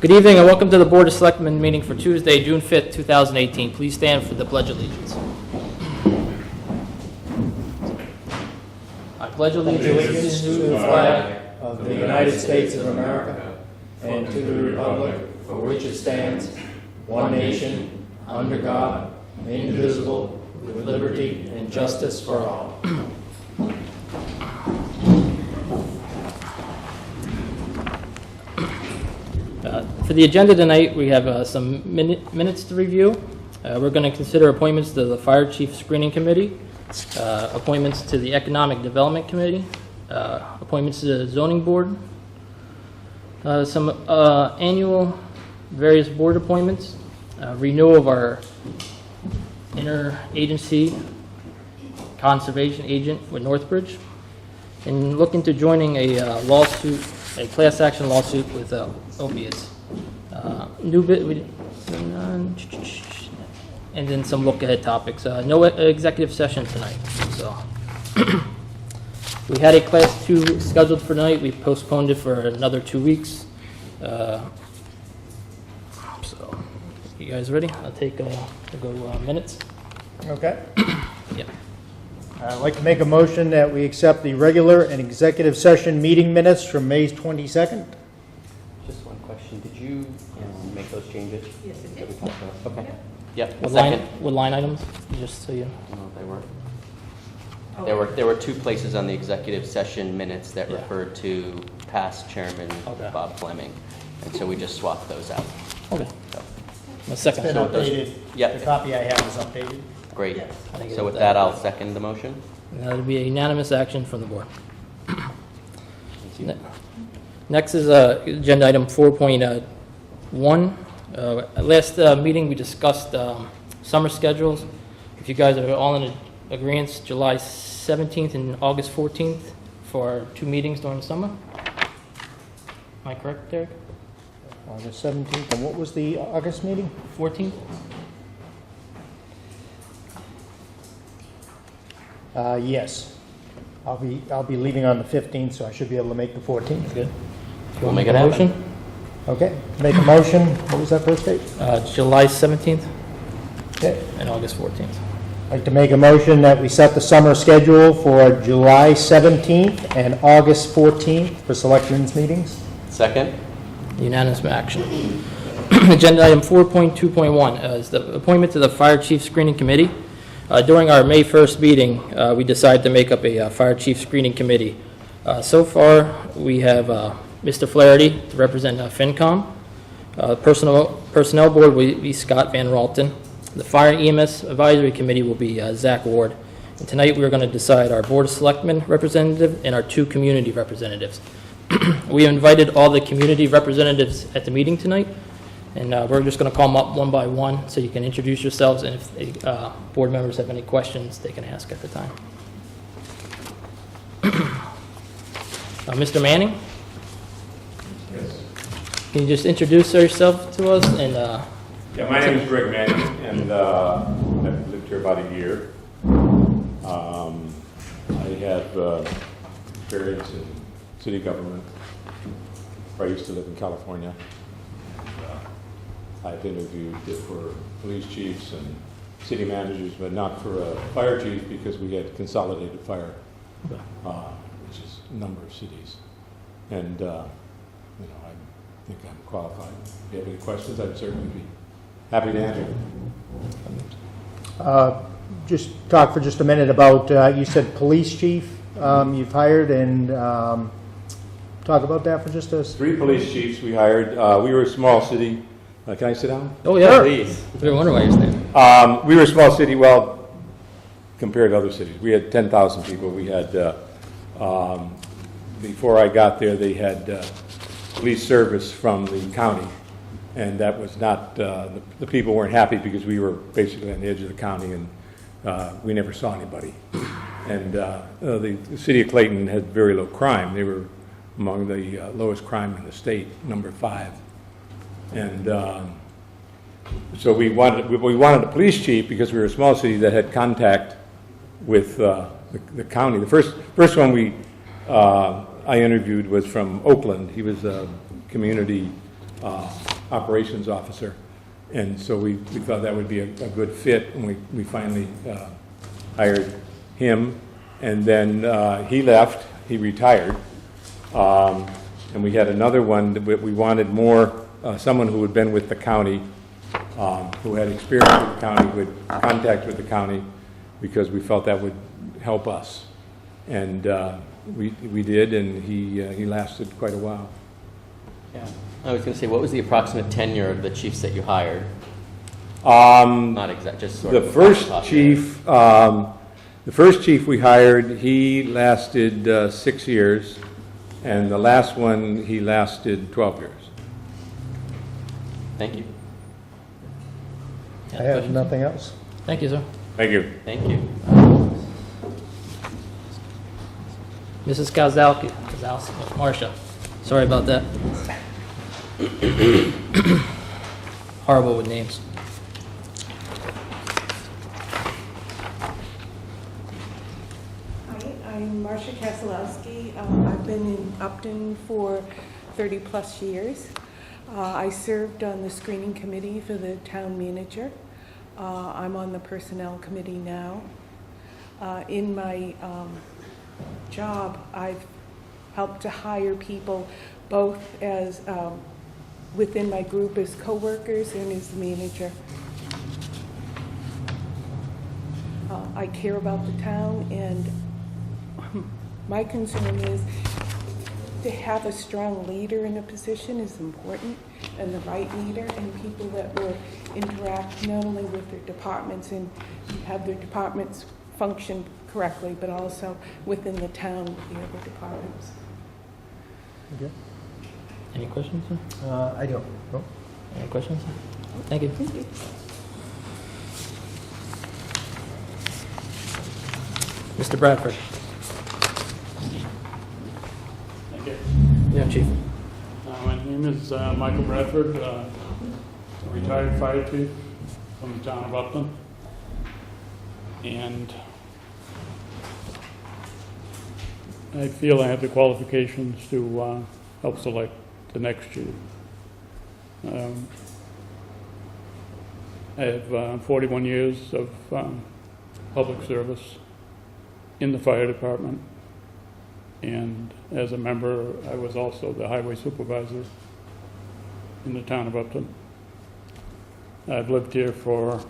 Good evening and welcome to the Board of Selectmen meeting for Tuesday, June 5th, 2018. Please stand for the Pledge of Allegiance. I pledge allegiance to the flag of the United States of America and to the republic for which it stands, one nation, under God, indivisible, with liberty and justice for all. For the agenda tonight, we have some minutes to review. We're going to consider appointments to the Fire Chief Screening Committee, appointments to the Economic Development Committee, appointments to the Zoning Board, some annual various board appointments, renewal of our interagency conservation agent with Northbridge, and look into joining a lawsuit, a class action lawsuit with opiates. New bit, and then some look ahead topics. No executive session tonight. So we had a class 2 scheduled for tonight. We postponed it for another 2 weeks. So you guys ready? I'll go minutes. Okay. Yeah. I'd like to make a motion that we accept the regular and executive session meeting minutes from May 22nd. Just one question. Did you make those changes? Yes, it that we did. talked about? Okay. Yep. What line items? Just so you. No, they were. Oh. There were 2 places on the executive session minutes that Yeah. referred to past chairman Okay. Bob Fleming, and so we just swapped those out. Okay. So, A second. Been updated. Yep. The copy I have is updated. great. Yes. I think So it with was that, I'll second the motion. That'll be a unanimous action from the board. Thank you. Next is agenda item 4.1. Last meeting we discussed summer schedules. If you guys are all in agreement, July 17th and August 14th for our 2 meetings during the summer. Am I correct, Derek? August 17th, and what was the August meeting? 14th? Yes. I'll be leaving on the 15th, so I should be able to make the 14th. Good. We'll make it happen. Motion? Okay, make a motion. What was that first date? July 17th Okay. and August 14th. I'd like to make a motion that we set the summer schedule for July 17th and August 14th for selectmen's meetings. Second. Unanimous action. Agenda item 4.2.1 is the appointment to the Fire Chief Screening Committee. During our May 1st meeting, we decided to make up a Fire Chief Screening Committee. So far, we have Mr. Flaherty to represent FinCom. Personnel Board will be Scott Van Ralton. The Fire EMS Advisory Committee will be Zach Ward. And tonight, we're going to decide our Board of Selectmen representative and our 2 community representatives. We invited all the community representatives at the meeting tonight, and we're just going to call them up one by one so you can introduce yourselves, and if board members have any questions, they can ask at the time. Mr. Manning? Yes. Can you just introduce yourself to us? And Yeah, my name is Greg Manning, and I've lived here about a year. I have experience in city government. I used to live in California. I've interviewed for police chiefs and city managers, but not for a fire chief because we had consolidated fire, which is a number of cities. And I think I'm qualified. If you have any questions, I'd certainly be happy to answer. Just talk for just a minute about, you said police chief you've hired, and talk about that for just a... 3 police chiefs we hired. We were a small city. Can I sit down? oh yeah, Please. we were wondering why you're standing. We were a small city, well, compared to other cities. We had 10,000 people. We had, before I got there, they had police service from the county, and that was not, the people weren't happy because we were basically on the edge of the county, and we never saw anybody. And the city of Clayton had very low crime. They were among the lowest crime in the state, number 5. And so we wanted a police chief because we were a small city that had contact with the county. The first one I interviewed was from Oakland. He was a community operations officer. And so we thought that would be a good fit, and we finally hired him. And then he left, he retired. And we had another one that we wanted more, someone who had been with the county, who had experience with the county, with contact with the county, because we felt that would help us. And we did, and he lasted quite a while. Yeah. I was going to say, what was the approximate tenure of the chiefs that you hired? Not exact, just sort The of. first chief we hired, he lasted 6 years, and the last one, he lasted 12 years. Thank you. I have nothing else. Thank you, sir. Thank you. Thank you. Mrs. Kozlowski, Marcia. Sorry about that. Horrible with names. Hi, I'm Marcia Kaslowski. I've been in Upton for 30-plus years. I served on the screening committee for the town manager. I'm on the personnel committee now. In my job, I've helped to hire people both as within my group as co-workers and as the manager. I care about the town, and my concern is to have a strong leader in a position is important, and the right leader, and people that will interact not only with their departments and have their departments function correctly, but also within the town with the other departments. Okay. Any questions, sir? I don't. No. Any questions? Thank you. Thank you. Mr. Bradford. Thank you. Yeah, Chief. My name is Michael Bradford, retired fire chief from the town of Upton. And I feel I have the qualifications to help select the next chief. I have 41 years of public service in the fire department, and as a member, I was also the highway supervisor in the town of Upton. I've lived here for,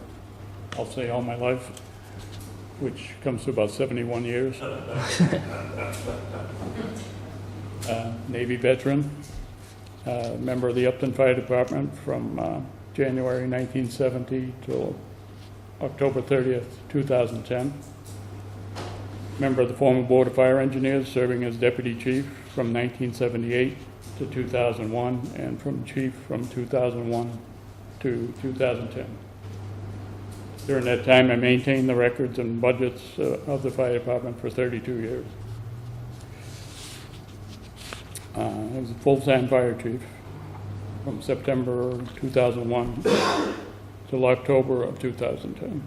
I'll say, all my life, which comes to about 71 years. Navy veteran, member of the Upton Fire Department from January 1970 till October 30th, 2010. Member of the former Board of Fire Engineers, serving as Deputy Chief from 1978 to 2001, and from Chief from 2001 to 2010. During that time, I maintained the records and budgets of the fire department for 32 years. I was a full-time fire chief from September 2001 till October of 2010.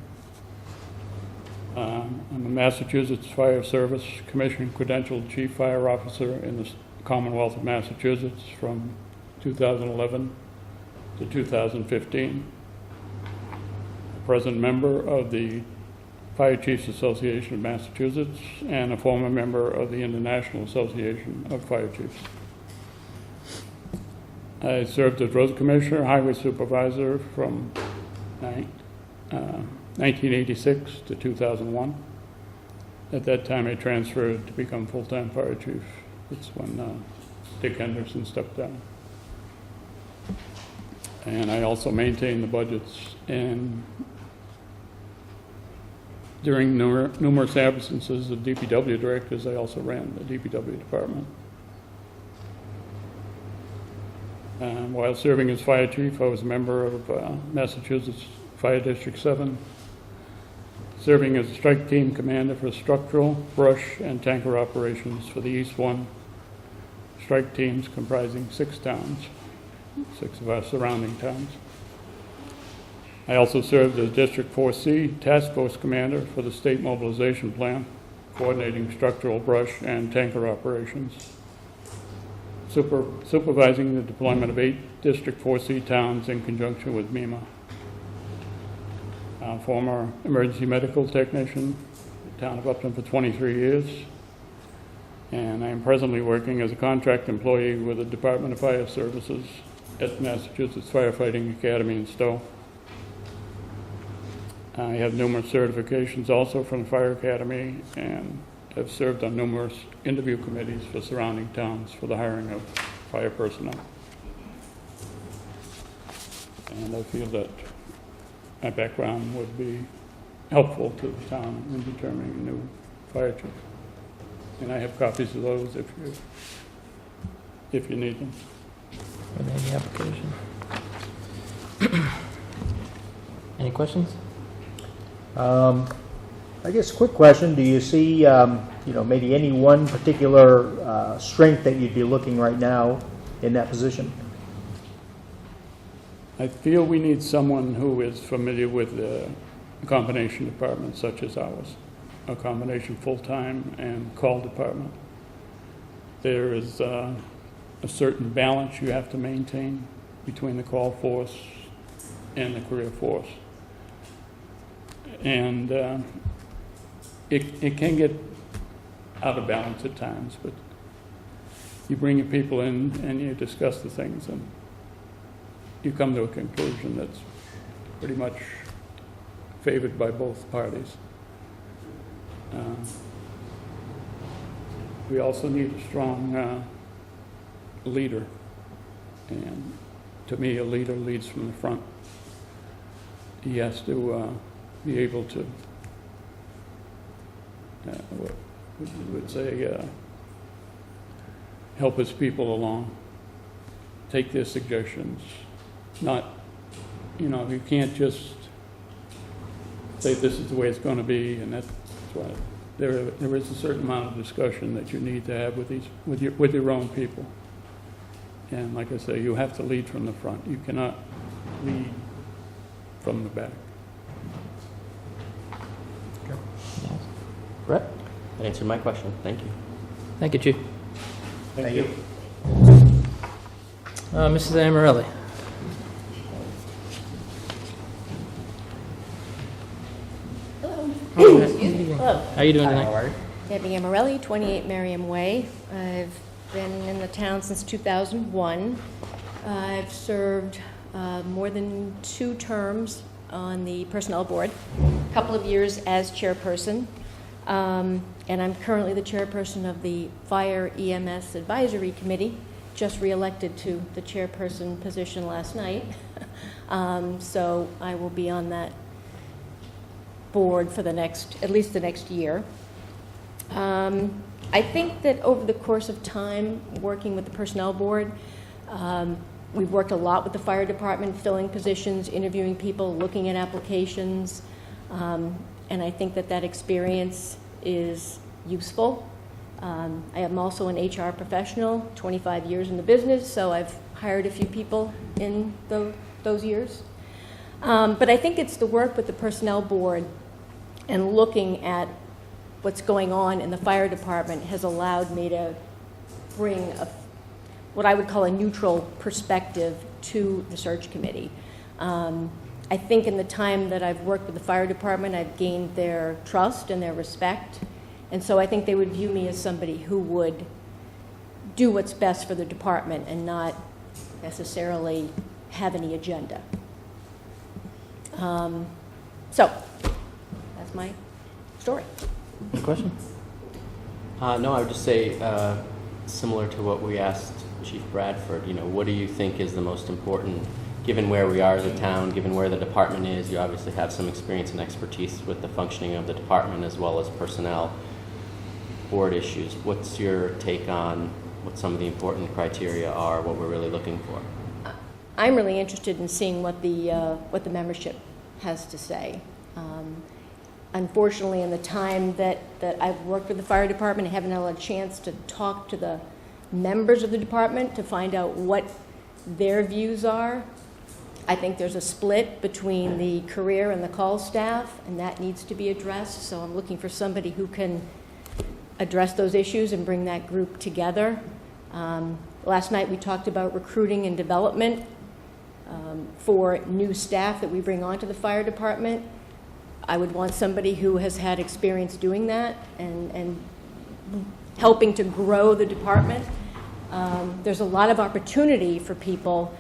I'm a Massachusetts Fire Service Commission credentialed Chief Fire Officer in the Commonwealth of Massachusetts from 2011 to 2015. Present member of the Fire Chiefs Association of Massachusetts and a former member of the International Association of Fire Chiefs. I served as road commissioner, highway supervisor from 1986 to 2001. At that time, I transferred to become full-time fire chief. That's when Dick Henderson stepped down. And I also maintained the budgets, and during numerous absences of DPW directors, I also ran the DPW department. While serving as fire chief, I was a member of Massachusetts Fire District 7, serving as a strike team commander for structural, brush, and tanker operations for the East 1 strike teams comprising 6 towns, 6 of our surrounding towns. I also served as District 4C Task Force Commander for the State Mobilization Plan, coordinating structural, brush, and tanker operations. supervising the deployment of 8 District 4C towns in conjunction with MEMA. Former emergency medical technician, town of Upton for 23 years. And I am presently working as a contract employee with the Department of Fire Services at Massachusetts Firefighting Academy in Stowe. I have numerous certifications also from the Fire Academy and have served on numerous interview committees for surrounding towns for the hiring of fire personnel. And I feel that my background would be helpful to the town in determining a new fire chief. And I have copies of those if you need them. Are they in the application? Any questions? I guess, quick question, do you see, maybe any one particular strength that you'd be looking right now in that position? I feel we need someone who is familiar with a combination department such as ours, a combination full-time and call department. There is a certain balance you have to maintain between the call force and the career force. And it can get out of balance at times, but you bring your people in and you discuss the things and you come to a conclusion that's pretty much favored by both parties. We also need a strong leader, and to me, a leader leads from the front. He has to be able to, what we would say, help his people along, take their suggestions. Not, you can't just say this is the way it's going to be, and that's why there is a certain amount of discussion that you need to have with your own people. And like I say, you have to lead from the front. You cannot lead from the back. Brett? That answered my question. Thank you. Thank you, Chief. Thank you. Mrs. Amarelli? Hello. How are you doing Hi, tonight? how are you? Debbie Amarelli, 28 Merriam Way. I've been in the town since 2001. I've served more than 2 terms on the Personnel Board, a couple of years as chairperson, and I'm currently the chairperson of the Fire EMS Advisory Committee, just reelected to the chairperson position last night. So I will be on that board for at least the next year. I think that over the course of time working with the Personnel Board, we've worked a lot with the fire department, filling positions, interviewing people, looking at applications, and I think that experience is useful. I am also an HR professional, 25 years in the business, so I've hired a few people in those years. But I think it's the work with the Personnel Board and looking at what's going on in the fire department has allowed me to bring what I would call a neutral perspective to the search committee. I think in the time that I've worked with the fire department, I've gained their trust and their respect. And so I think they would view me as somebody who would do what's best for the department and not necessarily have any agenda. So that's my story. Any question? No, I would just say, similar to what we asked Chief Bradford, what do you think is the most important, given where we are as a town, given where the department is? You obviously have some experience and expertise with the functioning of the department as well as personnel board issues. What's your take on what some of the important criteria are, what we're really looking for? I'm really interested in seeing what the membership has to say. Unfortunately, in the time that I've worked with the fire department, I haven't had a chance to talk to the members of the department to find out what their views are. I think there's a split between the career and the call staff, and that needs to be addressed. So I'm looking for somebody who can address those issues and bring that group together. Last night, we talked about recruiting and development for new staff that we bring onto the fire department. I would want somebody who has had experience doing that and helping to grow the department. There's a lot of opportunity for people,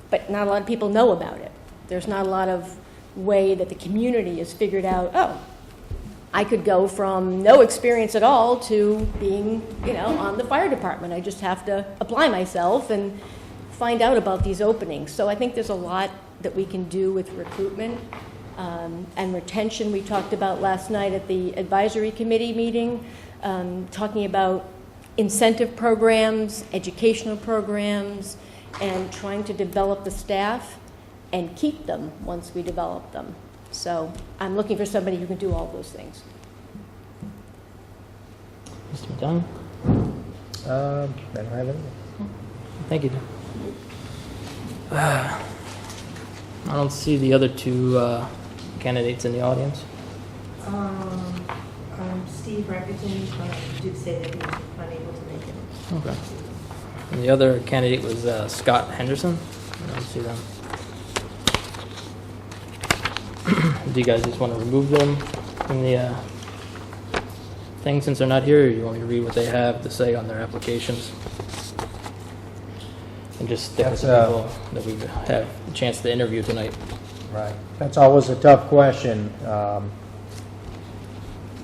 but not a lot of people know about it. There's not a lot of way that the community has figured out, oh, I could go from no experience at all to being, on the fire department. I just have to apply myself and find out about these openings. So I think there's a lot that we can do with recruitment and retention. We talked about last night at the advisory committee meeting, talking about incentive programs, educational programs, and trying to develop the staff and keep them once we develop them. So I'm looking for somebody who can do all those things. Mr. McDonald? I don't have any. Thank you. I don't see the other two candidates in the audience. Steve Reckerton did say that he was unable to make it. Okay. And the other candidate was Scott Henderson. I don't see them. Do you guys just want to remove them from the thing since they're not here, or you want me to read what they have to say on their applications? And just stick with the people that we have a chance to interview tonight. Right. That's always a tough question.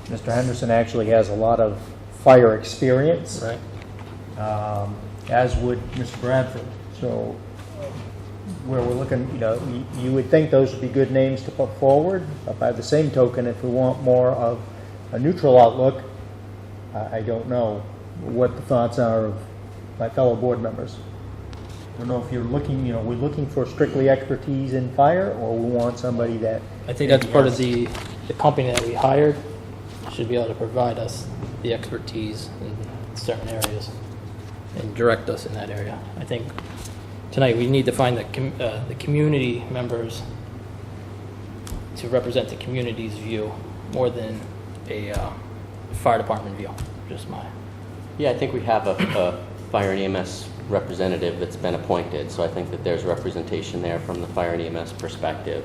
Mr. Henderson actually has a lot of fire experience, Right. As would Mr. Bradford. So where we're looking, you would think those would be good names to put forward. But by the same token, if we want more of a neutral outlook, I don't know what the thoughts are of my fellow board members. I don't know if you're looking, we're looking for strictly expertise in fire, or we want somebody that... I think that's part of the company that we hired should be able to provide us the expertise in certain areas and direct us in that area. I think tonight we need to find the community members to represent the community's view more than a fire department view. Just my... Yeah, I think we have a fire and EMS representative that's been appointed, so I think that there's representation there from the fire and EMS perspective.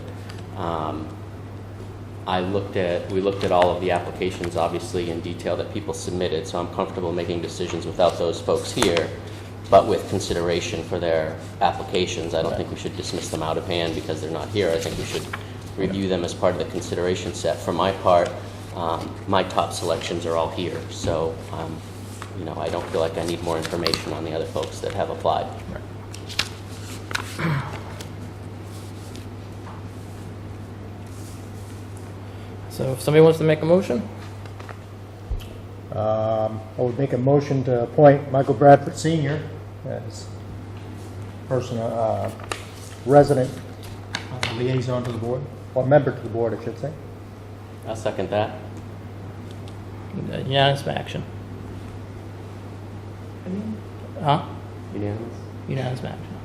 We looked at all of the applications, obviously, in detail that people submitted, so I'm comfortable making decisions without those folks here, but with consideration for their applications. I don't think we should dismiss them out of hand because they're not here. I think we should review them as part of the consideration set. For my part, my top selections are all here, so I don't feel like I need more information on the other folks that have applied. So if somebody wants to make a motion? I would make a motion to appoint Michael Bradford Sr. as resident liaison to the board, or member to the board, I should say. I'll second that. Unanimous action. Huh? Unanimous? Unanimous action.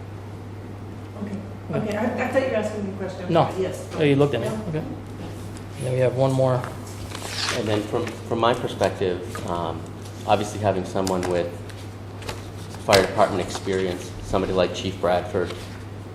Okay, I thought you were asking me a question. No. Yes. Oh, you looked at me. Okay. And then we have one more. And then from my perspective, obviously having someone with fire department experience, somebody like Chief Bradford,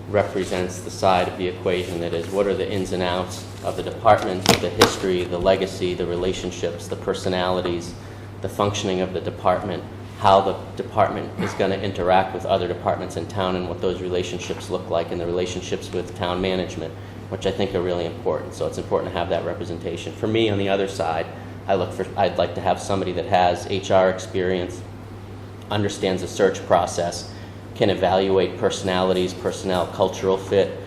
represents the side of the equation that is, what are the ins and outs of the department, the history, the legacy, the relationships, the personalities, the functioning of the department, how the department is going to interact with other departments in town and what those relationships look like, and the relationships with town management, which I think are really important. So it's important to have that representation. For me, on the other side, I'd like to have somebody that has HR experience, understands the search process, can evaluate personalities, personnel, cultural fit,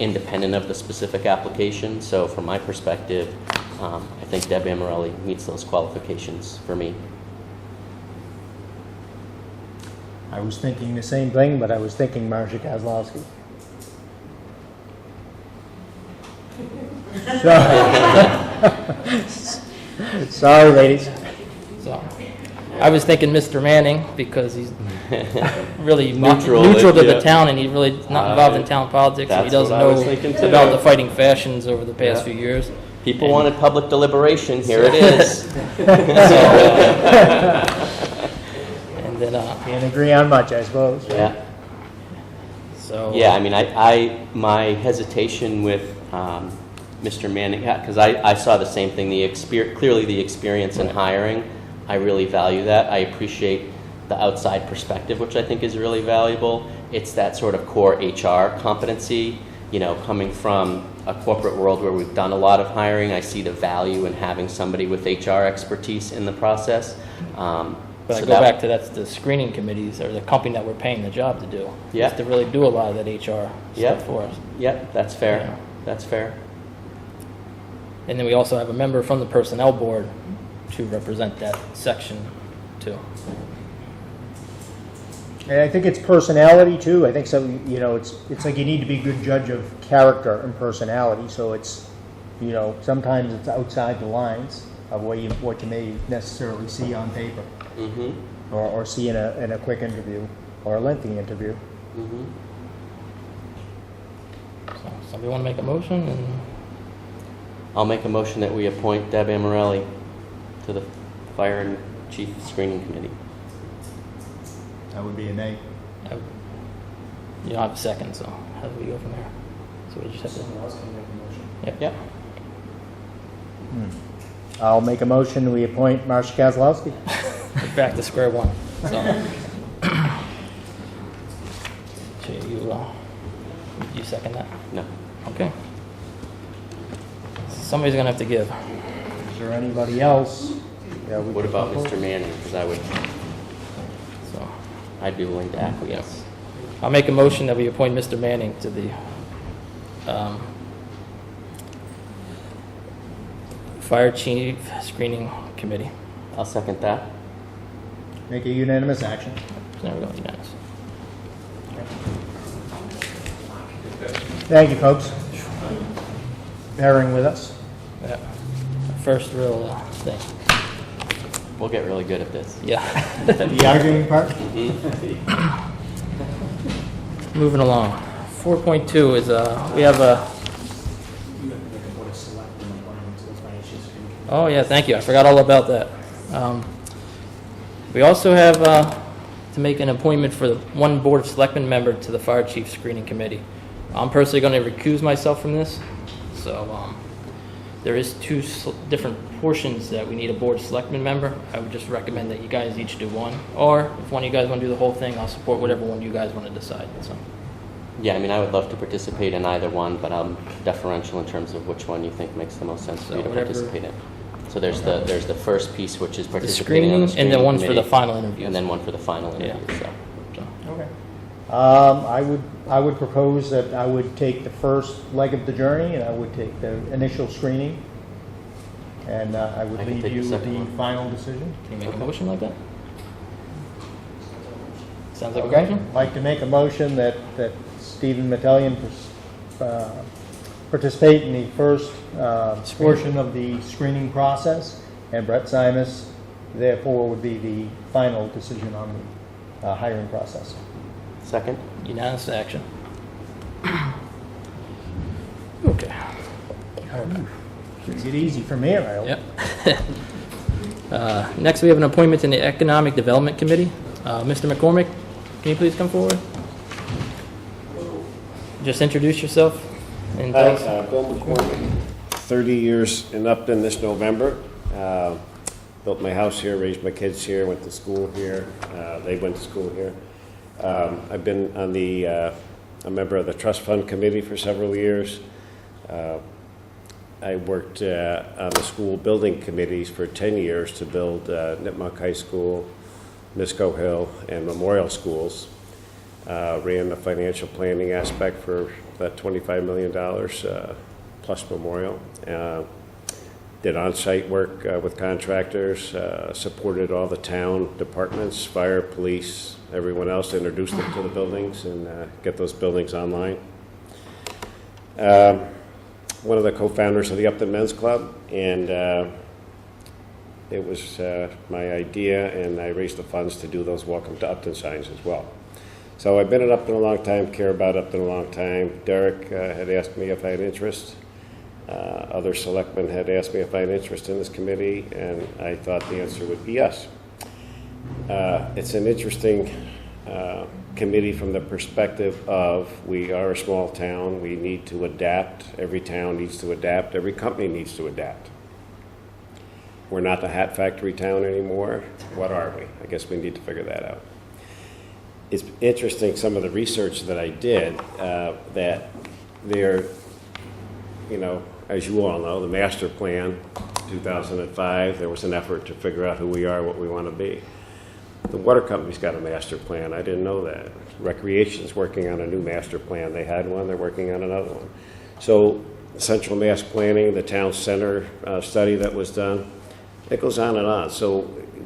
independent of the specific application. So from my perspective, I think Deb Amarelli meets those qualifications for me. I was thinking the same thing, but I was thinking Marcia Kozlowski. Sorry, ladies. So I was thinking Mr. Manning because he's really Neutral, neutral to yeah. the town, and he's really not involved in town politics. So he That's doesn't what I was know thinking too. about the fighting fashions over the past Yeah. few years. People wanted public deliberation. Here it is. And then Can't agree on much, I suppose. right? Yeah. So. Yeah, I mean, my hesitation with Mr. Manning, because I saw the same thing, clearly the experience in hiring, I really value that. I appreciate the outside perspective, which I think is really valuable. It's that sort of core HR competency, coming from a corporate world where we've done a lot of hiring. I see the value in having somebody with HR expertise in the process. But I So go that- back to that's the screening committees or the company that we're paying the job to do. Yeah. Is to really do a lot of that HR Yeah. stuff for us. Yep, that's fair. Yeah. That's fair. And then we also have a member from the personnel board to represent that section too. And I think it's personality too. I think so. It's like you need to be a good judge of character and personality. So it's, sometimes it's outside the lines of what you may necessarily see on paper, Mm-hmm. or see in a quick interview or a lengthy interview. Mm-hmm. So somebody want to make a motion? And I'll make a motion that we appoint Deb Amarelli to the Fire and Chief Screening Committee. That would be a nay. you don't have a second, so how do we go from there? So we just have to. Someone else can make a motion. Yep. I'll make a motion. We appoint Marcia Kozlowski. We're back to square one. So, so you second that? No. Okay. Somebody's gonna have to give. Is there anybody else? Yeah, we What could about propose. Mr. Manning? Because So I'd be willing to acquiesce. I'll make a motion that we appoint Mr. Manning to the Fire Chief Screening Committee. I'll second that. Make a unanimous action. There we go, unanimous. Thank you, folks. Bearing with us. Yeah. First real thing. We'll get really good at this. Yeah. The arguing part? Moving along. 4.2 is we have a. You have to make a board of selectmen appointment to the financial screening committee. Oh yeah, thank you. I forgot all about that. We also have to make an appointment for the one Board of Selectmen member to the Fire Chief Screening Committee. I'm personally going to recuse myself from this. So there is two different portions that we need a Board of Selectmen member. I would just recommend that you guys each do one. Or if one of you guys want to do the whole thing, I'll support whatever one you guys want to decide. So. Yeah, I mean, I would love to participate in either one, but I'm deferential in terms of which one you think makes the most sense for So you to whatever- participate in. So there's the first piece, which is The participating on the screening and screening then one for the committee, final interviews. and then one for the final Yeah. interview. So. Okay. I would propose that I would take the first leg of the journey, and I would take the initial screening, and I would I can leave take you the with second the one. final decision. Can you make a motion like that? Sounds like a Okay. motion? I'd like to make a motion that Stephen Metellian participate in the first portion of the screening process, and Brett Simus, therefore, would be the final decision on the hiring process. Second? Unanimous action. Okay. Should get easy from here, I hope. Yep. Next, we have an appointment in the Economic Development Committee. Mr. McCormick, can you please come forward? Just introduce yourself. And tell us- Hi, Bill McCormick, 30 years in Upton this November. Built my house here, raised my kids here, went to school here. They went to school here. I've been on a member of the Trust Fund Committee for several years. I worked on the school building committees for 10 years to build Nipmuc High School, Misco Hill, and Memorial Schools. Ran the financial planning aspect for that $25 million plus Memorial. Did on-site work with contractors, supported all the town departments, fire, police, everyone else, introduced them to the buildings and get those buildings online. One of the co-founders of the Upton Men's Club, and it was my idea, and I raised the funds to do those Welcome to Upton signs as well. So I've been at Upton a long time, care about Upton a long time. Derek had asked me if I had interest. Other selectmen had asked me if I had interest in this committee, and I thought the answer would be yes. It's an interesting committee from the perspective of we are a small town. We need to adapt. Every town needs to adapt. Every company needs to adapt. We're not the hat factory town anymore. What are we? I guess we need to figure that out. It's interesting, some of the research that I did, that there, you know, as you all know, the master plan, 2005, there was an effort to figure out who we are, what we want to be. The water company's got a master plan. I didn't know that. Recreation's working on a new master plan. They had one, they're working on another one. So central mass planning, the town center study that was done, it goes on and on. So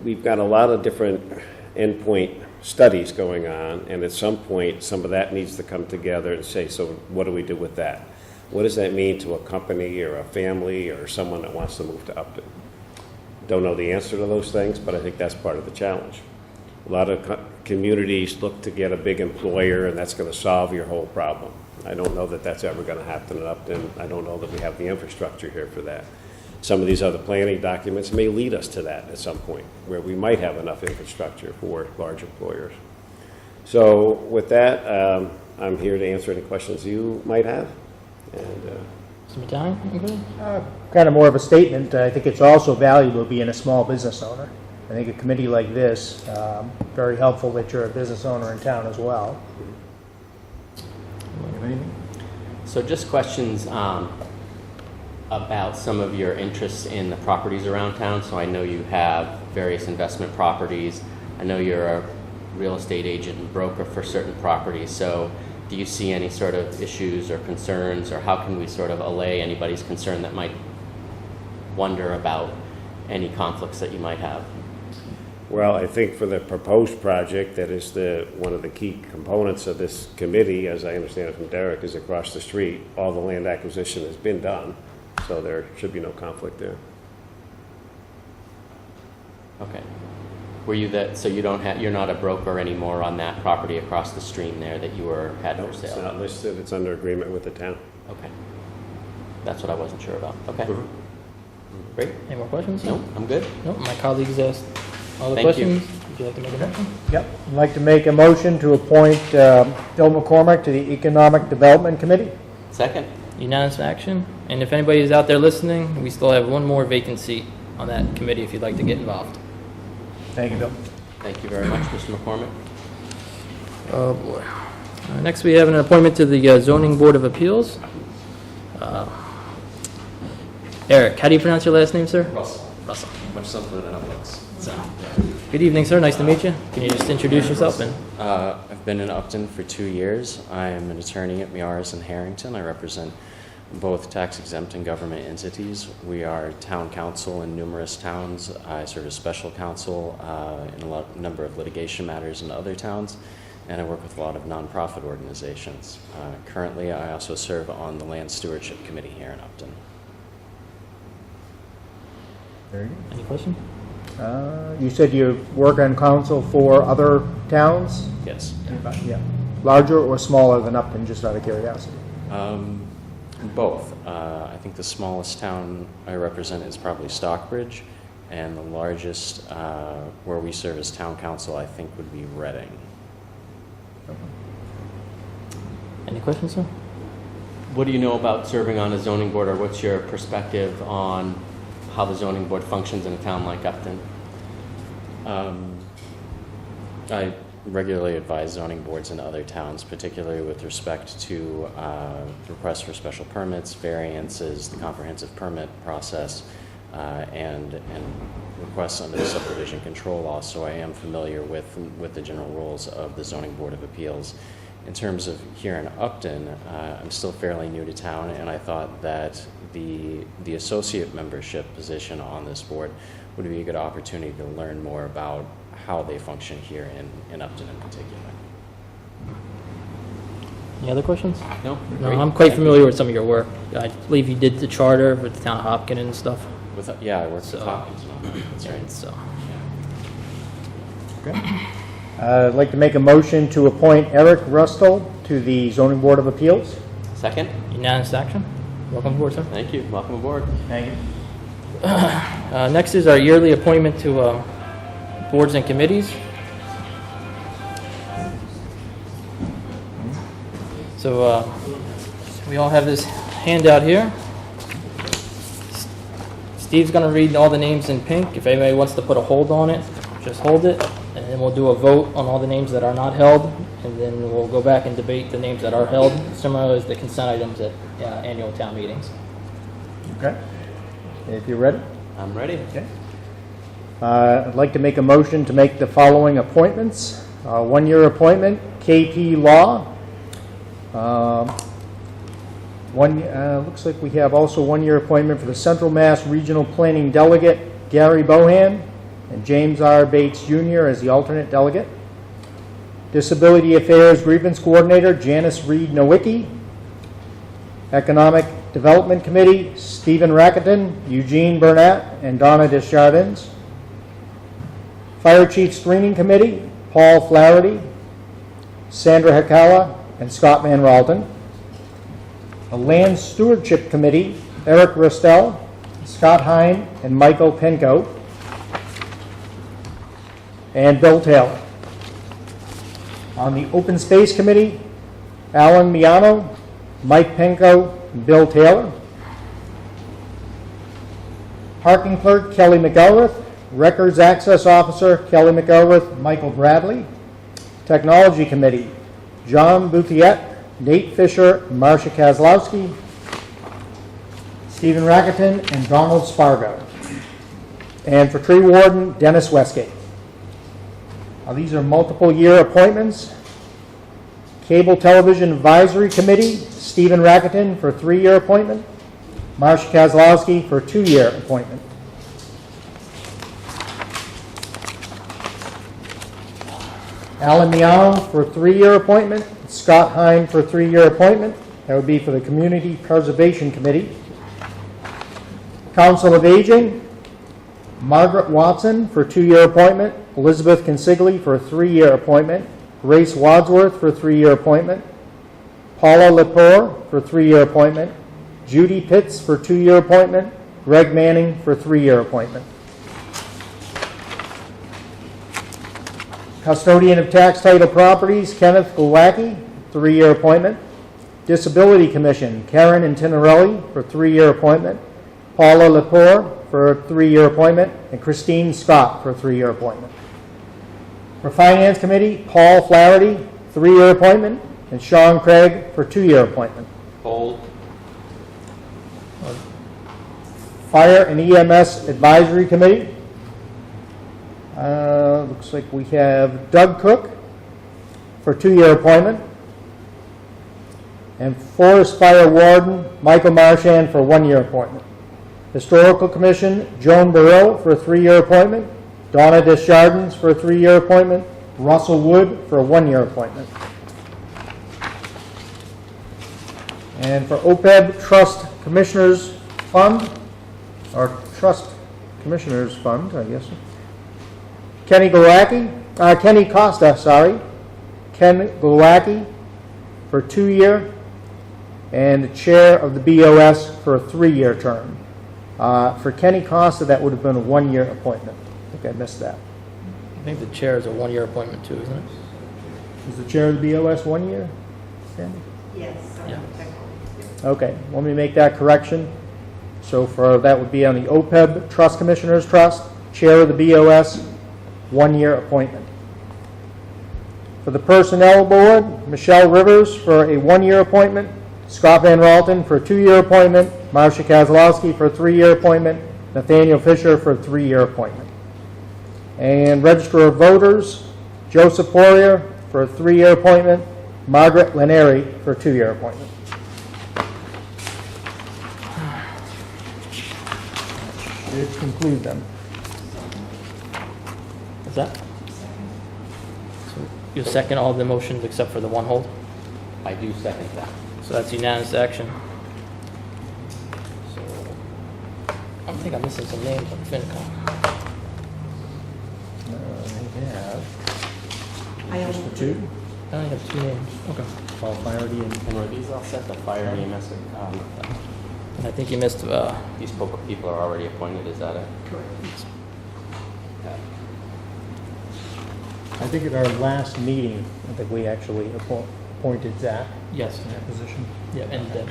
we've got a lot of different endpoint studies going on, and at some point, some of that needs to come together and say, so what do we do with that? What does that mean to a company or a family or someone that wants to move to Upton? Don't know the answer to those things, but I think that's part of the challenge. A lot of communities look to get a big employer, and that's going to solve your whole problem. I don't know that that's ever going to happen in Upton. I don't know that we have the infrastructure here for that. Some of these other planning documents may lead us to that at some point, where we might have enough infrastructure for large employers. So with that, I'm here to answer any questions you might have. And, Mr. Matani, okay? Kind of more of a statement. I think it's also valuable being a small business owner. I think a committee like this, very helpful that you're a business owner in town as well. So just questions about some of your interests in the properties around town. So I know you have various investment properties. I know you're a real estate agent and broker for certain properties. So do you see any sort of issues or concerns, or how can we sort of allay anybody's concern that might wonder about any conflicts that you might have? well, I think for the proposed project, that is one of the key components of this committee, as I understand it from Derek, is across the street. All the land acquisition has been done, so there should be no conflict there. Okay. Were you that, so you don't have, you're not a broker anymore on that property across the stream there that you had No, for it's sale? not listed, it's under agreement with the town. Okay. That's what I wasn't sure about. Okay. Great. Any more questions? No, I'm good. No, my colleagues asked all the Thank you. questions. Would you like to make a motion? Yep. I'd like to make a motion to appoint Bill McCormick to the Economic Development Committee. Second. Unanimous action. And if anybody is out there listening, we still have one more vacant seat on that committee if you'd like to get involved. Thank you, Bill. Thank you very much, Mr. McCormick. Oh, boy. Next, we have an appointment to the Zoning Board of Appeals. Eric, how do you pronounce your last name, sir? Russell. Russell. Much simpler than it looks. So, good evening, sir. Nice to meet you. Can you just introduce yourself? And I've been in Upton for 2 years. I'm an attorney at Meares and Harrington. I represent both tax-exempt and government entities. We are town council in numerous towns. I serve as special counsel in a number of litigation matters in other towns, and I work with a lot of nonprofit organizations. Currently, I also serve on the Land Stewardship Committee here in Upton. Very good. any questions? You said you work on council for other towns? Yes. Yeah. Larger or smaller than Upton, just out of curiosity? Both. I think the smallest town I represent is probably Stockbridge, and the largest where we serve as town council, I think, would be Reading. Any questions, sir? What do you know about serving on a zoning board, or what's your perspective on how the zoning board functions in a town like Upton? I regularly advise zoning boards in other towns, particularly with respect to requests for special permits, variances, the comprehensive permit process, and requests under the subdivision control law. So I am familiar with the general rules of the Zoning Board of Appeals. In terms of here in Upton, I'm still fairly new to town, and I thought that the associate membership position on this board would be a good opportunity to learn more about how they function here in Upton in particular. Any other questions? No? No, Great. I'm quite Thank familiar with some of your work. I believe you did the charter with the town of Hopkins and stuff. Yeah, I work So- with Hopkins and all that. That's right. So, I'd like to make a motion to appoint Eric Rustle to the Zoning Board of Appeals. Second? unanimous action. Welcome aboard, sir. Thank you. Welcome aboard. Thank you. Next is our yearly appointment to boards and committees. So we all have this handout here. Steve's going to read all the names in pink. If anybody wants to put a hold on it, just hold it, and then we'll do a vote on all the names that are not held, and then we'll go back and debate the names that are held, similar as the consent items at annual town meetings. Okay. If you're ready. I'm ready. Okay. I'd like to make a motion to make the following appointments. One-year appointment, KP Law. Looks like we have also one-year appointment for the Central Mass Regional Planning Delegate, Gary Bohan, and James R. Bates Jr. as the alternate delegate. Disability Affairs Grievance Coordinator, Janice Reed Nowicki. Economic Development Committee, Stephen Racketon, Eugene Burnett, and Donna Desjardins. Fire Chief Screening Committee, Paul Flaherty, Sandra Hakala, and Scott Van Ralton. The Land Stewardship Committee, Eric Rostel, Scott Hine, and Michael Penko. And Bill Taylor. On the Open Space Committee, Alan Miano, Mike Penko, and Bill Taylor. Parking Clerk, Kelly McElrath. Records Access Officer, Kelly McElrath, Michael Bradley. Technology Committee, John Boutiette, Nate Fisher, Marcia Kozlowski, Stephen Racketon, and Donald Spargo. And for Tree Warden, Dennis Westgate. These are multiple year appointments. Cable Television Advisory Committee, Stephen Racketon for 3-year appointment, Marcia Kozlowski for 2-year appointment. Alan Miano for 3-year appointment, Scott Hine for 3-year appointment. That would be for the Community Preservation Committee. Council of Aging, Margaret Watson for 2-year appointment, Elizabeth Consigli for a 3-year appointment, Grace Wadsworth for a 3-year appointment, Paula Lepore for a 3-year appointment, Judy Pitts for a 2-year appointment, Greg Manning for a 3-year appointment. Custodian of Tax Title Properties, Kenneth Glowacki, 3-year appointment. Disability Commission, Karen Antinarelli for a 3-year appointment. Paula Lepore for a 3-year appointment. And Christine Scott for a 3-year appointment. For Finance Committee, Paul Flaherty, 3-year appointment. And Sean Craig for a 2-year appointment. Hold. Fire and EMS Advisory Committee. Looks like we have Doug Cook for a 2-year appointment. And Forest Fire Warden Michael Marchand for a 1-year appointment. Historical Commission, Joan Burrill for a 3-year appointment. Donna Desjardins for a 3-year appointment. Russell Wood for a 1-year appointment. And for OPEB Trust Commissioners Fund, or Trust Commissioners Fund, I guess. Kenny Costa, Ken Glowacki for a 2-year, and the chair of the BOS for a 3-year term. For Kenny Costa, that would have been a 1-year appointment. I think I missed that. I think the chair is a 1-year appointment too, isn't it? Is the chair of the BOS 1 year? Sandy? Yes. Yeah. Okay, let me make that correction. So for that would be on the OPEB Trust Commissioners Trust, chair of the BOS, 1-year appointment. For the Personnel Board, Michelle Rivers for a 1-year appointment, Scott Van Ralton for a 2-year appointment, Marcia Kozlowski for a 3-year appointment, Nathaniel Fisher for a 3-year appointment. And Register of Voters, Joseph Poirier for a 3-year appointment, Margaret Leneri for a 2-year appointment. That should conclude them. Is that? So you'll second all the motions except for the one hold? I do second that. So that's unanimous action. So I think I'm missing some names on FinCom. I Just only the 2? I only have 2 names. Okay. Paul Flaherty and And were these all set, the fire and EMS? And I think you missed, These people are already appointed, is that it? Correct. I think at our last meeting, I think we actually appointed Zach Yes. in that position. Yeah, and Deb.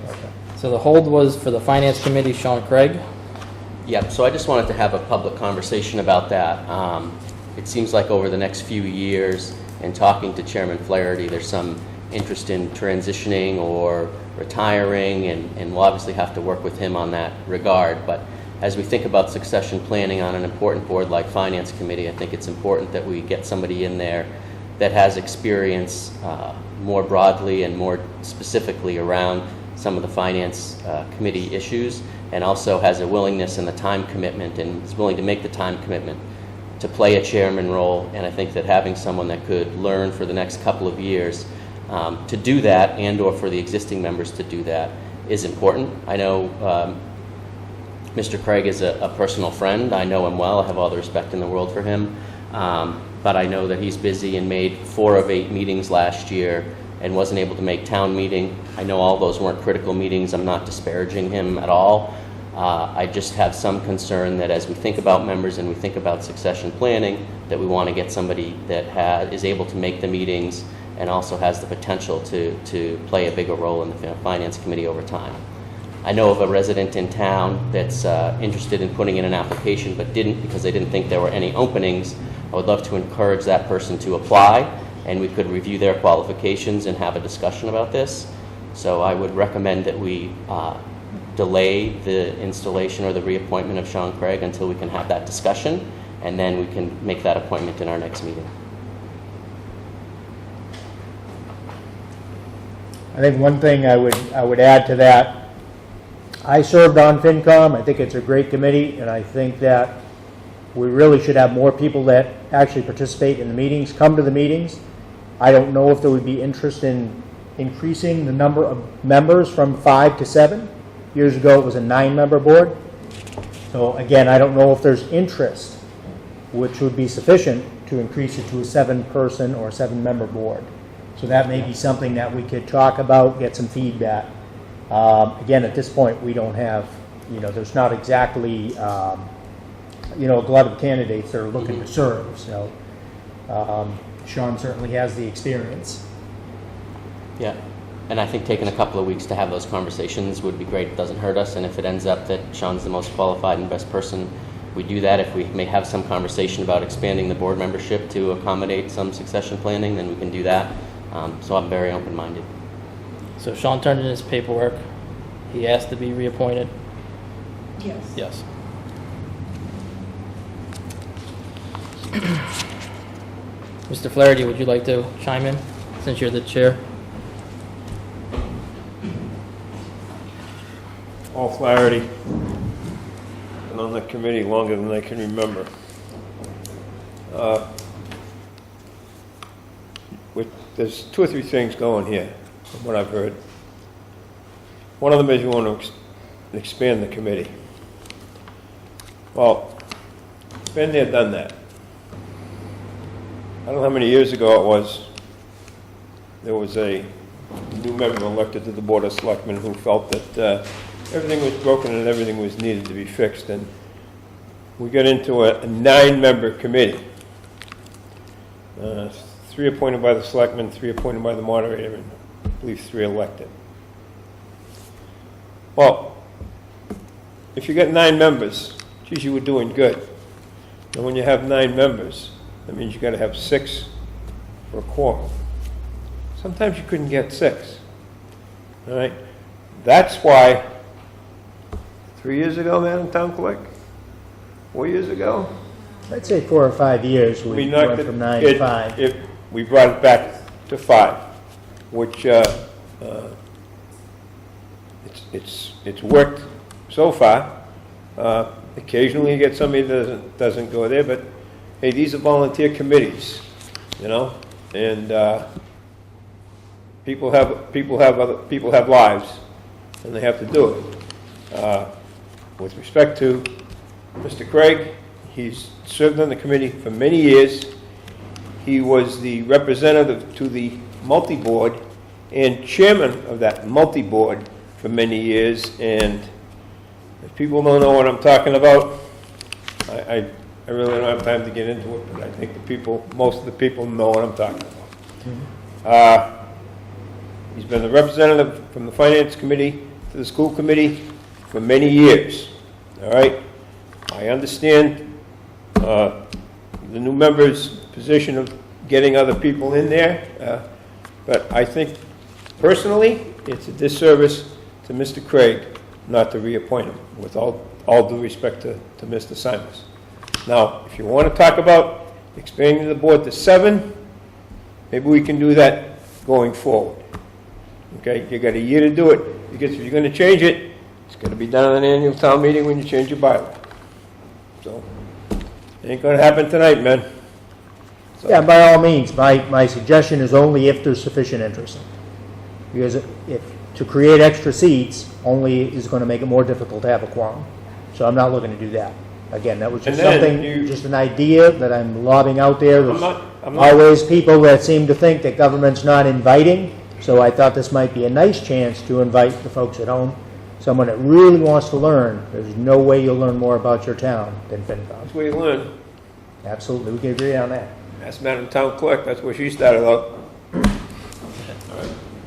Okay. So the hold was for the Finance Committee, Sean Craig. Yep, so I just wanted to have a public conversation about that. It seems like over the next few years, in talking to Chairman Flaherty, there's some interest in transitioning or retiring, and we'll obviously have to work with him on that regard. But as we think about succession planning on an important board like Finance Committee, I think it's important that we get somebody in there that has experience more broadly and more specifically around some of the Finance Committee issues, and also has a willingness and the time commitment and is willing to make the time commitment to play a chairman role. And I think that having someone that could learn for the next couple of years to do that, and or for the existing members to do that, is important. I know Mr. Craig is a personal friend. I know him well. I have all the respect in the world for him. But I know that he's busy and made 4 of 8 meetings last year and wasn't able to make town meeting. I know all those weren't critical meetings. I'm not disparaging him at all. I just have some concern that as we think about members and we think about succession planning, that we want to get somebody that is able to make the meetings and also has the potential to play a bigger role in the Finance Committee over time. I know of a resident in town that's interested in putting in an application but didn't because they didn't think there were any openings. I would love to encourage that person to apply, and we could review their qualifications and have a discussion about this. So I would recommend that we delay the installation or the reappointment of Sean Craig until we can have that discussion, and then we can make that appointment in our next meeting. I think one thing I would add to that, I served on FinCom. I think it's a great committee, and I think that we really should have more people that actually participate in the meetings, come to the meetings. I don't know if there would be interest in increasing the number of members from 5 to 7. Years ago, it was a 9-member board. So again, I don't know if there's interest, which would be sufficient to increase it to a 7-person or 7-member board. So that may be something that we could talk about, get some feedback. Again, at this point, we don't have, there's not exactly, a glut of candidates that are looking to serve. So Sean certainly has the experience. Yeah, and I think taking a couple of weeks to have those conversations would be great. It doesn't hurt us, and if it ends up that Sean's the most qualified and best person, we do that. If we may have some conversation about expanding the board membership to accommodate some succession planning, then we can do that. So I'm very open-minded. So Sean turned in his paperwork. He asked to be reappointed. Yes. Yes. Mr. Flaherty, would you like to chime in, since you're the chair? All Flaherty. Been on the committee longer than I can remember. There's 2 or 3 things going here, from what I've heard. One of them is you want to expand the committee. Well, been there, done that. I don't know how many years ago it was. There was a new member elected to the Board of Selectmen who felt that everything was broken and everything was needed to be fixed. And we got into a 9-member committee. 3 appointed by the Selectmen, 3 appointed by the moderator, and I believe 3 elected. Well, if you got 9 members, geez, you were doing good. And when you have 9 members, that means you got to have 6 for a quorum. Sometimes you couldn't get 6. All right? That's why 3 years ago, Madam Town Clerk, 4 years ago, I'd say 4 or 5 years we knocked went from 9 to 5. We brought it back to 5, which it's worked so far. Occasionally you get somebody that doesn't go there, but hey, these are volunteer committees, and people have lives, and they have to do it. With respect to Mr. Craig, he's served on the committee for many years. He was the representative to the multi-board and chairman of that multi-board for many years. And if people don't know what I'm talking about, I I really don't have time to get into it, but I think the people, most of the people know what I'm talking about. He's been the representative from the Finance Committee to the School Committee for many years, all right? I understand the new member's position of getting other people in there, but I think personally, it's a disservice to Mr. Craig not to reappoint him, with all due respect to Mr. Simons. Now, if you want to talk about expanding the board to 7, maybe we can do that going forward. Okay, you got a year to do it, because if you're going to change it, it's going to be done at an annual town meeting when you change your bylaw. So, it ain't going to happen tonight, man. So, Yeah, by all means, my suggestion is only if there's sufficient interest. Because if, to create extra seats only is going to make it more difficult to have a quorum. So I'm not looking to do that. Again, that was just And then something, you- just an idea that I'm lobbing out there. There's I'm not- always people that seem to think that government's not inviting, so I thought this might be a nice chance to invite the folks at home. Someone that really wants to learn. There's no way you'll learn more about your town than FinCom. That's where you learn. Absolutely, we can agree on that. That's Madam Town Clerk, that's where she started out.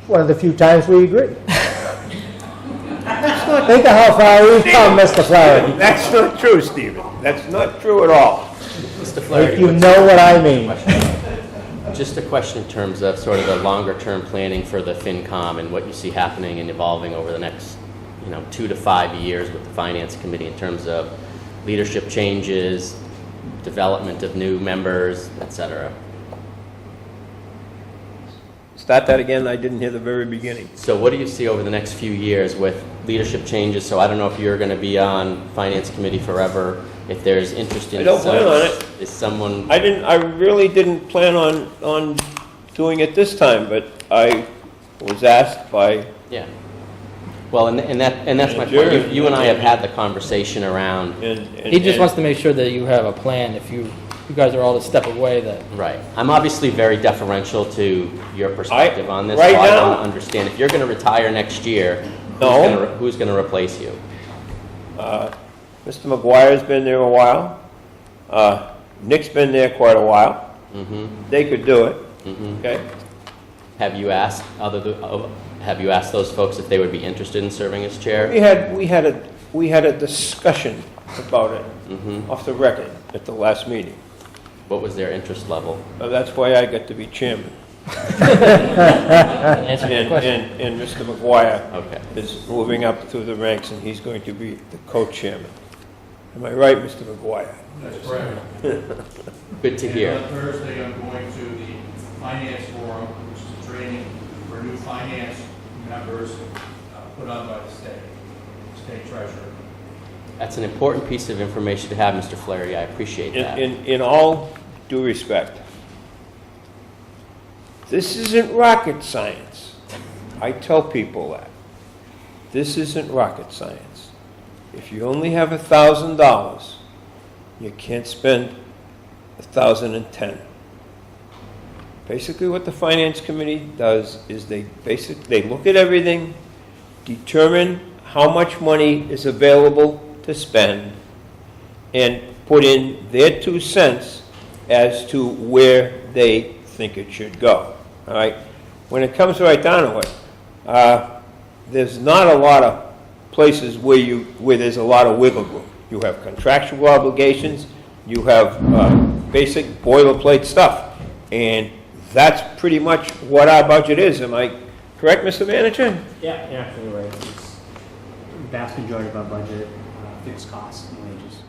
One of the few times we agree. Think of how far we've come, Mr. Flaherty. That's not true, Stephen. That's not true at all. Mr. If Flaherty, you know what I mean. just a question in terms of sort of the longer-term planning for the FinCom and what you see happening and evolving over the next, 2 to 5 years with the Finance Committee in terms of leadership changes, development of new members, et cetera. Start that again, I didn't hear the very beginning. So what do you see over the next few years with leadership changes? So I don't know if you're going to be on Finance Committee forever, if there's interest in... I don't plan on it. Is someone... I really didn't plan on doing it this time, but I was asked by, Yeah. Well, and that's my Sure. point. You and I have had the conversation around... He just wants to make sure that you have a plan if you guys are all to step away that... Right. I'm obviously very deferential to your perspective on this. right so I now- don't understand. If you're going to retire next year, No. who's going to replace you? Mr. McGuire's been there a while. Nick's been there quite a while. Mm-hmm. They could do it, Mm-hmm. okay? Have you asked those folks if they would be interested in serving as chair? We had a discussion about it Mm-hmm. off the record at the last meeting. What was their interest level? That's why I got to be chairman. Answer your question. And Mr. McGuire Okay. is moving up through the ranks, and he's going to be the co-chairman. Am I right, Mr. McGuire? That's correct. Good to hear. And on Thursday, I'm going to the Finance Forum, which is a training for new finance members put on by the state treasurer. That's an important piece of information to have, Mr. Flaherty. I appreciate that. In all due respect, this isn't rocket science. I tell people that. This isn't rocket science. If you only have $1,000, you can't spend 1,010. Basically, what the Finance Committee does is they look at everything, determine how much money is available to spend, and put in their 2 cents as to where they think it should go. All right? When it comes right down to it, there's not a lot of places where there's a lot of wiggle room. You have contractual obligations, you have basic boilerplate stuff, and that's pretty much what our budget is. Am I correct, Mr. Manager? Yeah, you're absolutely right. It's the vast majority of our budget, fixed costs and wages.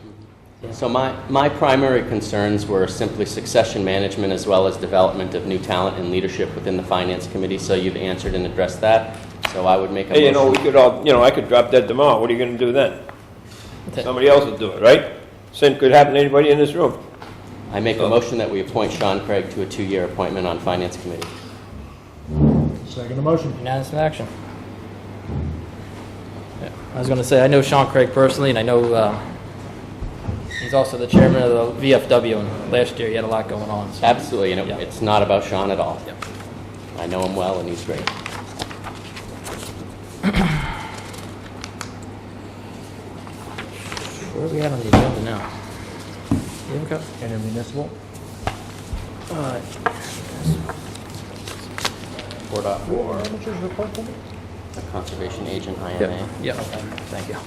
So my primary concerns were simply succession management as well as development of new talent and leadership within the Finance Committee. So you've answered and addressed that. So I would make a Hey, motion. we could all, I could drop dead tomorrow. What are you going to do then? Somebody else will do it, right? Same could happen to anybody in this room. I make a motion that we appoint Sean Craig to a 2-year appointment on Finance Committee. Second motion. Unanimous action. Yeah, I was going to say, I know Sean Craig personally, and I know he's also the chairman of the VFW, and last year he had a lot going on. So. Absolutely, and Yeah. it's not about Sean at all. Yep. I know him well, and he's great. Where are we at on the agenda now? Okay. Intermunicipal. 4.4, Managers report to me? the conservation agent, Yeah, IMA. yeah, thank you.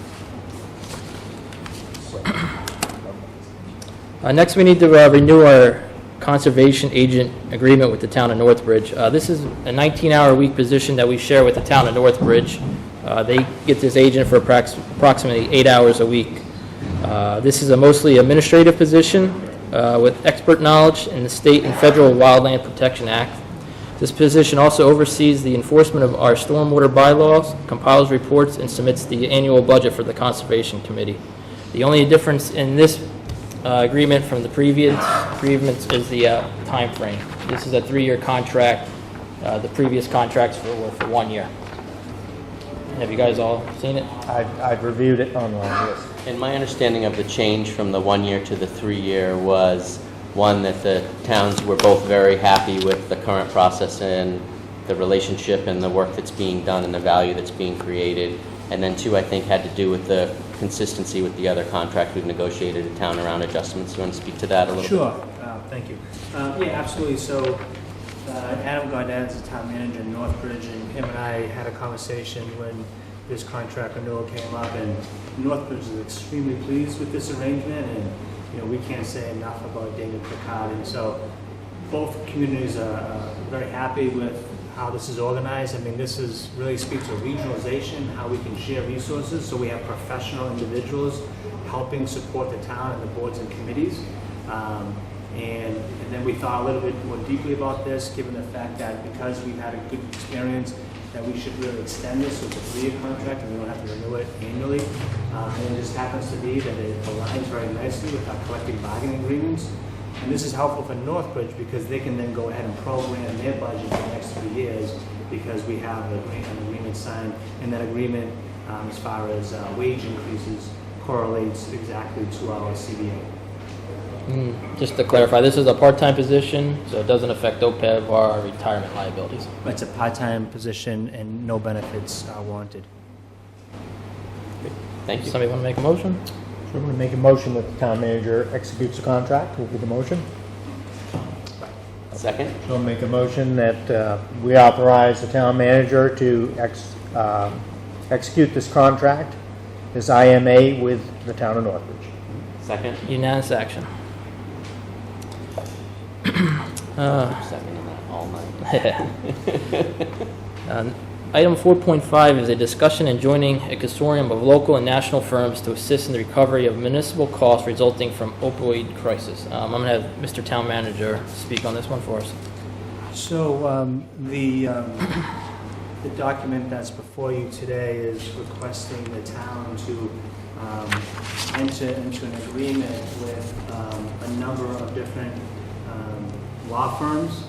Next, we need to renew our conservation agent agreement with the town of Northbridge. This is a 19-hour-a-week position that we share with the town of Northbridge. They get this agent for approximately 8 hours a week. This is a mostly administrative position with expert knowledge in the state and federal Wildland Protection Act. This position also oversees the enforcement of our stormwater bylaws, compiles reports, and submits the annual budget for the Conservation Committee. The only difference in this agreement from the previous agreements is the time frame. This is a 3-year contract. The previous contracts were for 1 year. Have you guys all seen it? I've reviewed it online, yes. And my understanding of the change from the 1 year to the 3 year was, one, that the towns were both very happy with the current process and the relationship and the work that's being done and the value that's being created. And then 2, I think, had to do with the consistency with the other contract we've negotiated in town around adjustments. You want to speak to that a little bit? Sure, thank you. Yeah, absolutely. So Adam Gaudet's the town manager in Northbridge, and him and I had a conversation when this contract renewal came up, and Northbridge is extremely pleased with this arrangement, and we can't say enough about David Picard. And so both communities are very happy with how this is organized. I mean, this really speaks to regionalization, how we can share resources. So we have professional individuals helping support the town and the boards and committees. And then we thought a little bit more deeply about this, given the fact that because we've had a good experience, that we should really extend this with a 3-year contract and we don't have to renew it annually. And it just happens to be that it aligns very nicely with our collective bargaining agreements. And this is helpful for Northbridge because they can then go ahead and program their budget for the next 3 years because we have an agreement signed, and that agreement, as far as wage increases, correlates exactly to our CBA. Just to clarify, this is a part-time position, so it doesn't affect OPEB or our retirement liabilities. It's a part-time position and no benefits are warranted. Thank you. Somebody want to make a motion? So I'm going to make a motion that the town manager executes the contract. Will be the motion. Second? So I'll make a motion that we authorize the town manager to execute this contract, this IMA with the town of Northbridge. Second? Unanimous action. Seconding that all night. Item 4.5 is a discussion and joining a consortium of local and national firms to assist in the recovery of municipal costs resulting from opioid crisis. I'm going to have Mr. Town Manager speak on this one for us. So the document that's before you today is requesting the town to enter into an agreement with a number of different law firms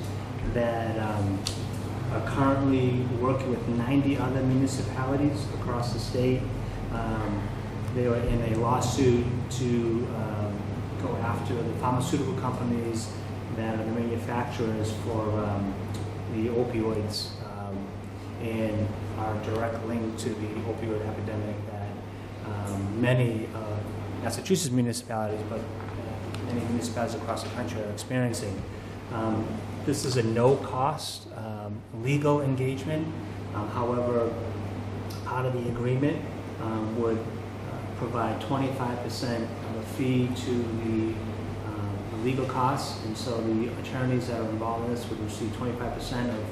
that are currently working with 90 other municipalities across the state. They were in a lawsuit to go after the pharmaceutical companies that are the manufacturers for the opioids and are direct link to the opioid epidemic that many Massachusetts municipalities, but many municipalities across the country are experiencing. This is a no-cost legal engagement. However, part of the agreement would provide 25% of a fee to the legal costs, and so the attorneys that are involved in this would receive 25% of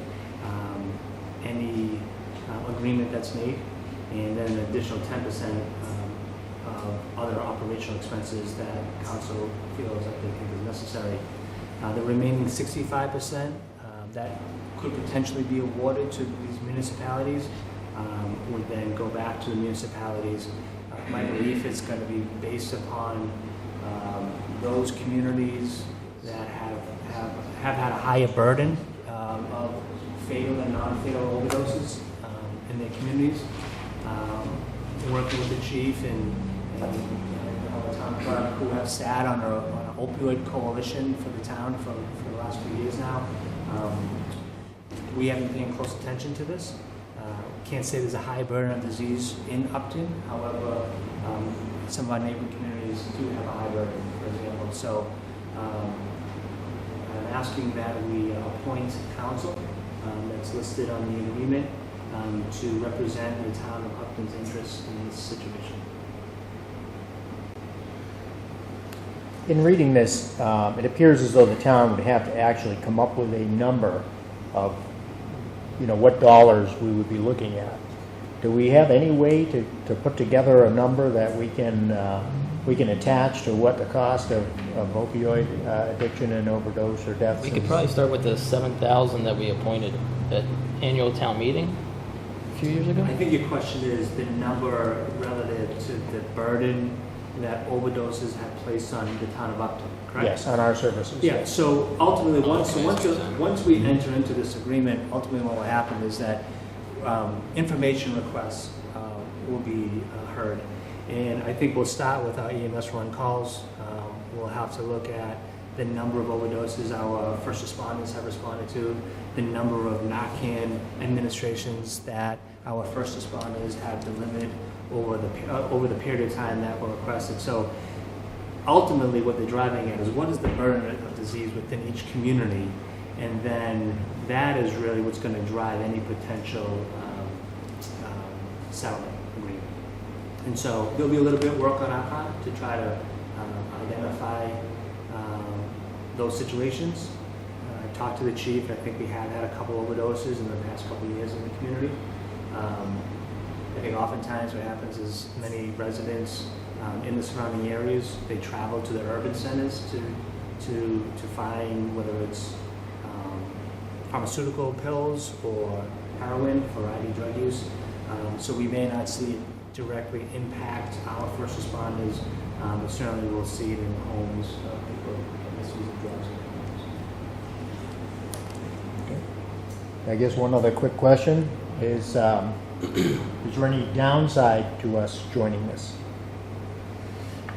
any agreement that's made, and then an additional 10% of other operational expenses that council feels that they think is necessary. The remaining 65% that could potentially be awarded to these municipalities would then go back to the municipalities. My belief is going to be based upon those communities that have had a higher burden of fatal and non-fatal overdoses in their communities. Working with the chief and the town clerk, who have sat on an opioid coalition for the town for the last few years now. We have been paying close attention to this. Can't say there's a high burden of disease in Upton. However, some of our neighboring communities do have a high burden. For example, board. So I'm asking that we appoint counsel that's listed on the agreement to represent the town of Upton's interests in this situation. In reading this, it appears as though the town would have to actually come up with a number of, what dollars we would be looking at. Do we have any way to put together a number that we can attach to what the cost of opioid addiction and overdose or deaths? We could probably start with the 7,000 that we appointed at annual town meeting a few years ago. I think your question is the number relative to the burden that overdoses have placed on the town of Upton, correct? Yes, on our services. Yeah, so ultimately, once we enter into this agreement, ultimately what will happen is that information requests will be heard. And I think we'll start with our EMS run calls. We'll have to look at the number of overdoses our first responders have responded to, the number of Narcan administrations that our first responders have delivered over the period of time that were requested. So ultimately what they're driving at is what is the burden of disease within each community, and then that is really what's going to drive any potential settlement agreement. And so there'll be a little bit of work on our part to try to identify those situations. I talked to the chief. I think we have had a couple overdoses in the past couple of years in the community. I think oftentimes what happens is many residents in the surrounding areas, they travel to the urban centers to find whether it's pharmaceutical pills or heroin for IV drug use. So we may not see it directly impact our first responders, but certainly we'll see it in the homes of people misusing drugs. I guess one other quick question is there any downside to us joining this?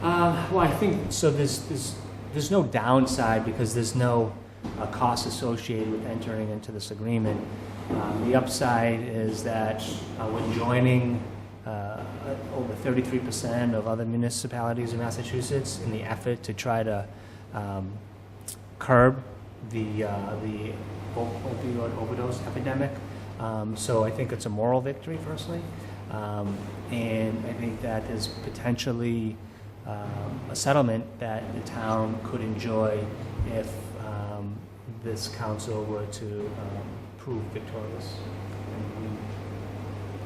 Well, I think so. There's no downside because there's no cost associated with entering into this agreement. The upside is that when joining over 33% of other municipalities in Massachusetts in the effort to try to curb the opioid overdose epidemic. So I think it's a moral victory, firstly. And I think that there's potentially a settlement that the town could enjoy if this council were to prove victorious.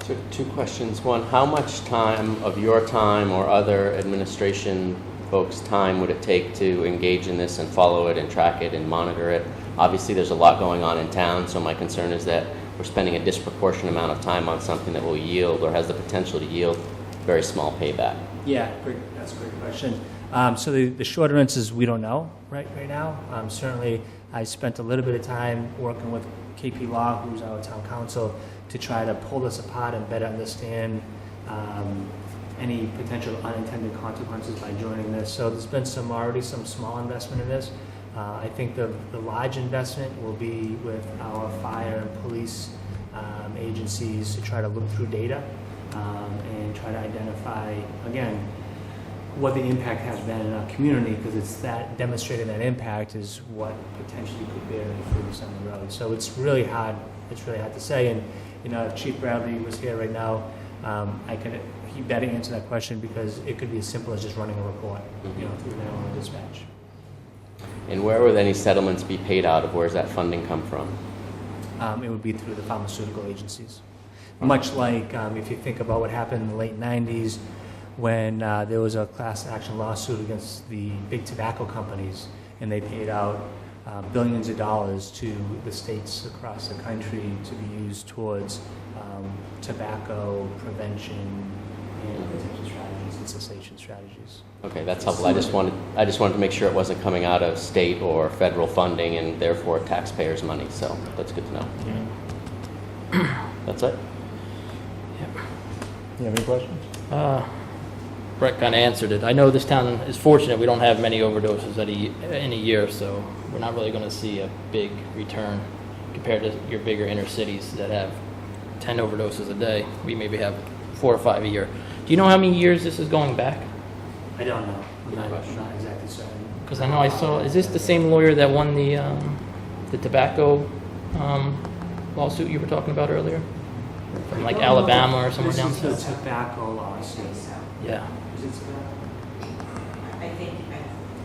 So two questions. One, how much time of your time or other administration folks' time would it take to engage in this and follow it and track it and monitor it? Obviously, there's a lot going on in town, so my concern is that we're spending a disproportionate amount of time on something that will yield or has the potential to yield very small payback. Yeah, that's a great question. So the short answer is we don't know right now. Certainly, I spent a little bit of time working with KP Law, who's our town council, to try to pull this apart and better understand any potential unintended consequences by joining this. So there's been already some small investment in this. I think the large investment will be with our fire and police agencies to try to look through data and try to identify, again, what the impact has been in our community, because it's that demonstrating that impact is what potentially could bear any fruits on the road. So it's really hard to say. And if Chief Bradley was here right now, he better answer that question, because it could be as simple as just running a report, through the mail and dispatch. And where would any settlements be paid out of? Where does that funding come from? It would be through the pharmaceutical agencies. Much like if you think about what happened in the late 90s when there was a class action lawsuit against the big tobacco companies, and they paid out billions of dollars to the states across the country to be used towards tobacco prevention and prevention strategies and cessation strategies. Okay, that's helpful. I just wanted to make sure it wasn't coming out of state or federal funding and therefore taxpayers' money. So that's good to know. Yeah. That's it. You have any questions? Brett kind of answered it. I know this town is fortunate. We don't have many overdoses in a year, so we're not really going to see a big return compared to your bigger inner cities that have 10 overdoses a day. We maybe have 4 or 5 a year. Do you know how many years this is going back? I don't know. I'm not exactly certain. Because I know I saw, is this the same lawyer that won the tobacco lawsuit you were talking about earlier? From like Alabama or somewhere down This is south? the tobacco lawsuit. Yeah. Is it tobacco? I think,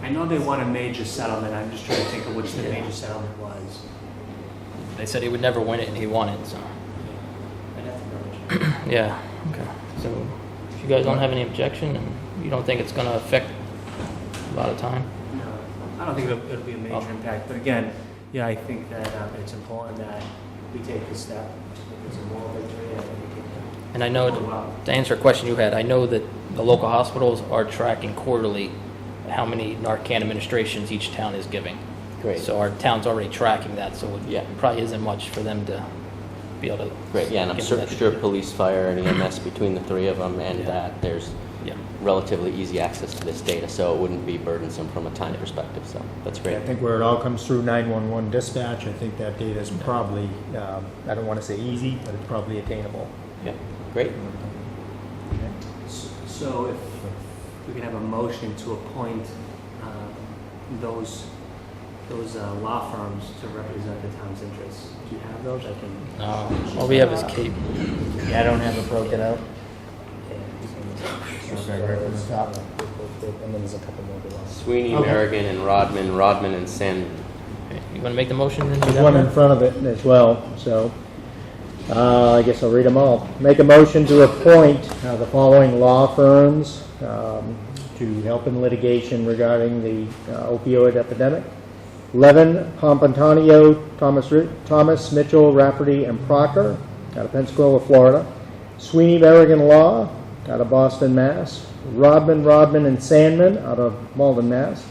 I know they won a major settlement. I'm just trying to think of which the major settlement was. They said he would never win it, and he won it, so. I'd have to double check. Yeah, okay. So if you guys don't have any objection, and you don't think it's going to affect a lot of time? No, I don't think it'll be a major impact, but again, yeah, I think that it's important that we take this step. It's a moral victory, and we can And I know, to answer a question you had, I know that the local hospitals are tracking quarterly how many Narcan administrations each town is giving. Great. So our town's already tracking that, so it Yeah. probably isn't much for them to be able to. Great, yeah, and I'm give sure, that- sure police, fire, and EMS between the three of them, and that there's Yeah. relatively easy access to this data, so it wouldn't be burdensome from a time perspective, so that's great. I think where it all comes through 911 dispatch, I think that data is probably, I don't want to say easy, but it's probably attainable. Yeah, great. So if we could have a motion to appoint those law firms to represent the town's interests. Do you have those? I can. No, all we have is Kate. Yeah, I don't have it broken out. Okay, right from the top. And then there's a couple more below. Sweeney, Okay. Merrigan, and Rodman, and Sandman. Okay, you want to make the motion then? There's one in front of it as well, so I guess I'll read them all. Make a motion to appoint the following law firms to help in litigation regarding the opioid epidemic. Levin, Pompontanio, Thomas, Mitchell, Rafferty, and Proctor out of Pensacola, Florida. Sweeney, Merrigan Law out of Boston, Mass. Rodman, and Sandman out of Malden, Mass.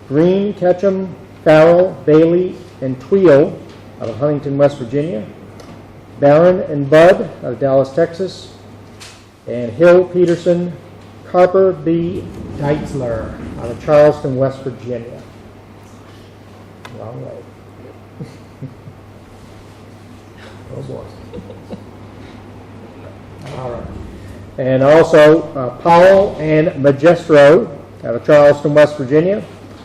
Green, Ketchum, Farrell, Bailey, and Tweel out of Huntington, West Virginia. Barron and Budd out of Dallas, Texas. And Hill, Peterson, Carper B. Deitzler out of Charleston, West Virginia. Wrong way. Oh boy. All right. And also Powell and Magistro out of Charleston, West Virginia.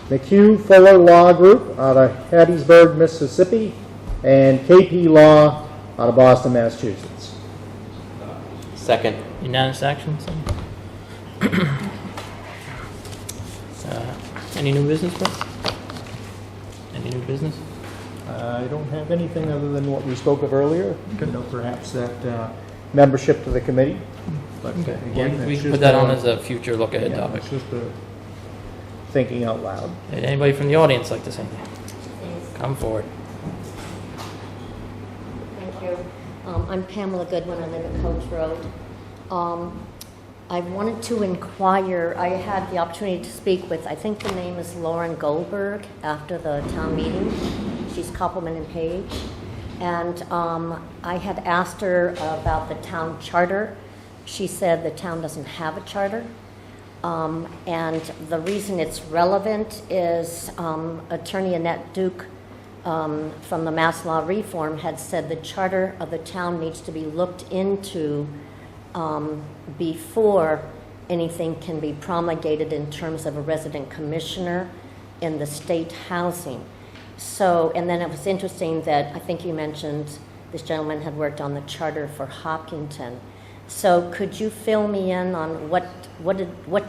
McHugh Fuller Law Group out of Hattiesburg, Mississippi. And KP Law out of Boston, Massachusetts. Second. Unanimous action? So. Any new business, Chris? Any new business? I don't have anything other than what we spoke of earlier. You know, perhaps that membership to the committee. But Okay. again, We it's can just put that on as a future look-ahead yeah, topic. it's just a thinking out loud. Hey, anybody from the audience like to say anything? Come forward. Thank you. I'm Pamela Goodwin. I live at Coach Road. I wanted to inquire, I had the opportunity to speak with, I think the name is Lauren Goldberg, after the town meeting. She's Koppelman and Page. And I had asked her about the town charter. She said the town doesn't have a charter. And the reason it's relevant is Attorney Annette Duke from the Mass Law Reform had said the charter of the town needs to be looked into before anything can be promulgated in terms of a resident commissioner in the state housing. So, and then it was interesting that I think you mentioned this gentleman had worked on the charter for Hopkinton. So could you fill me in on what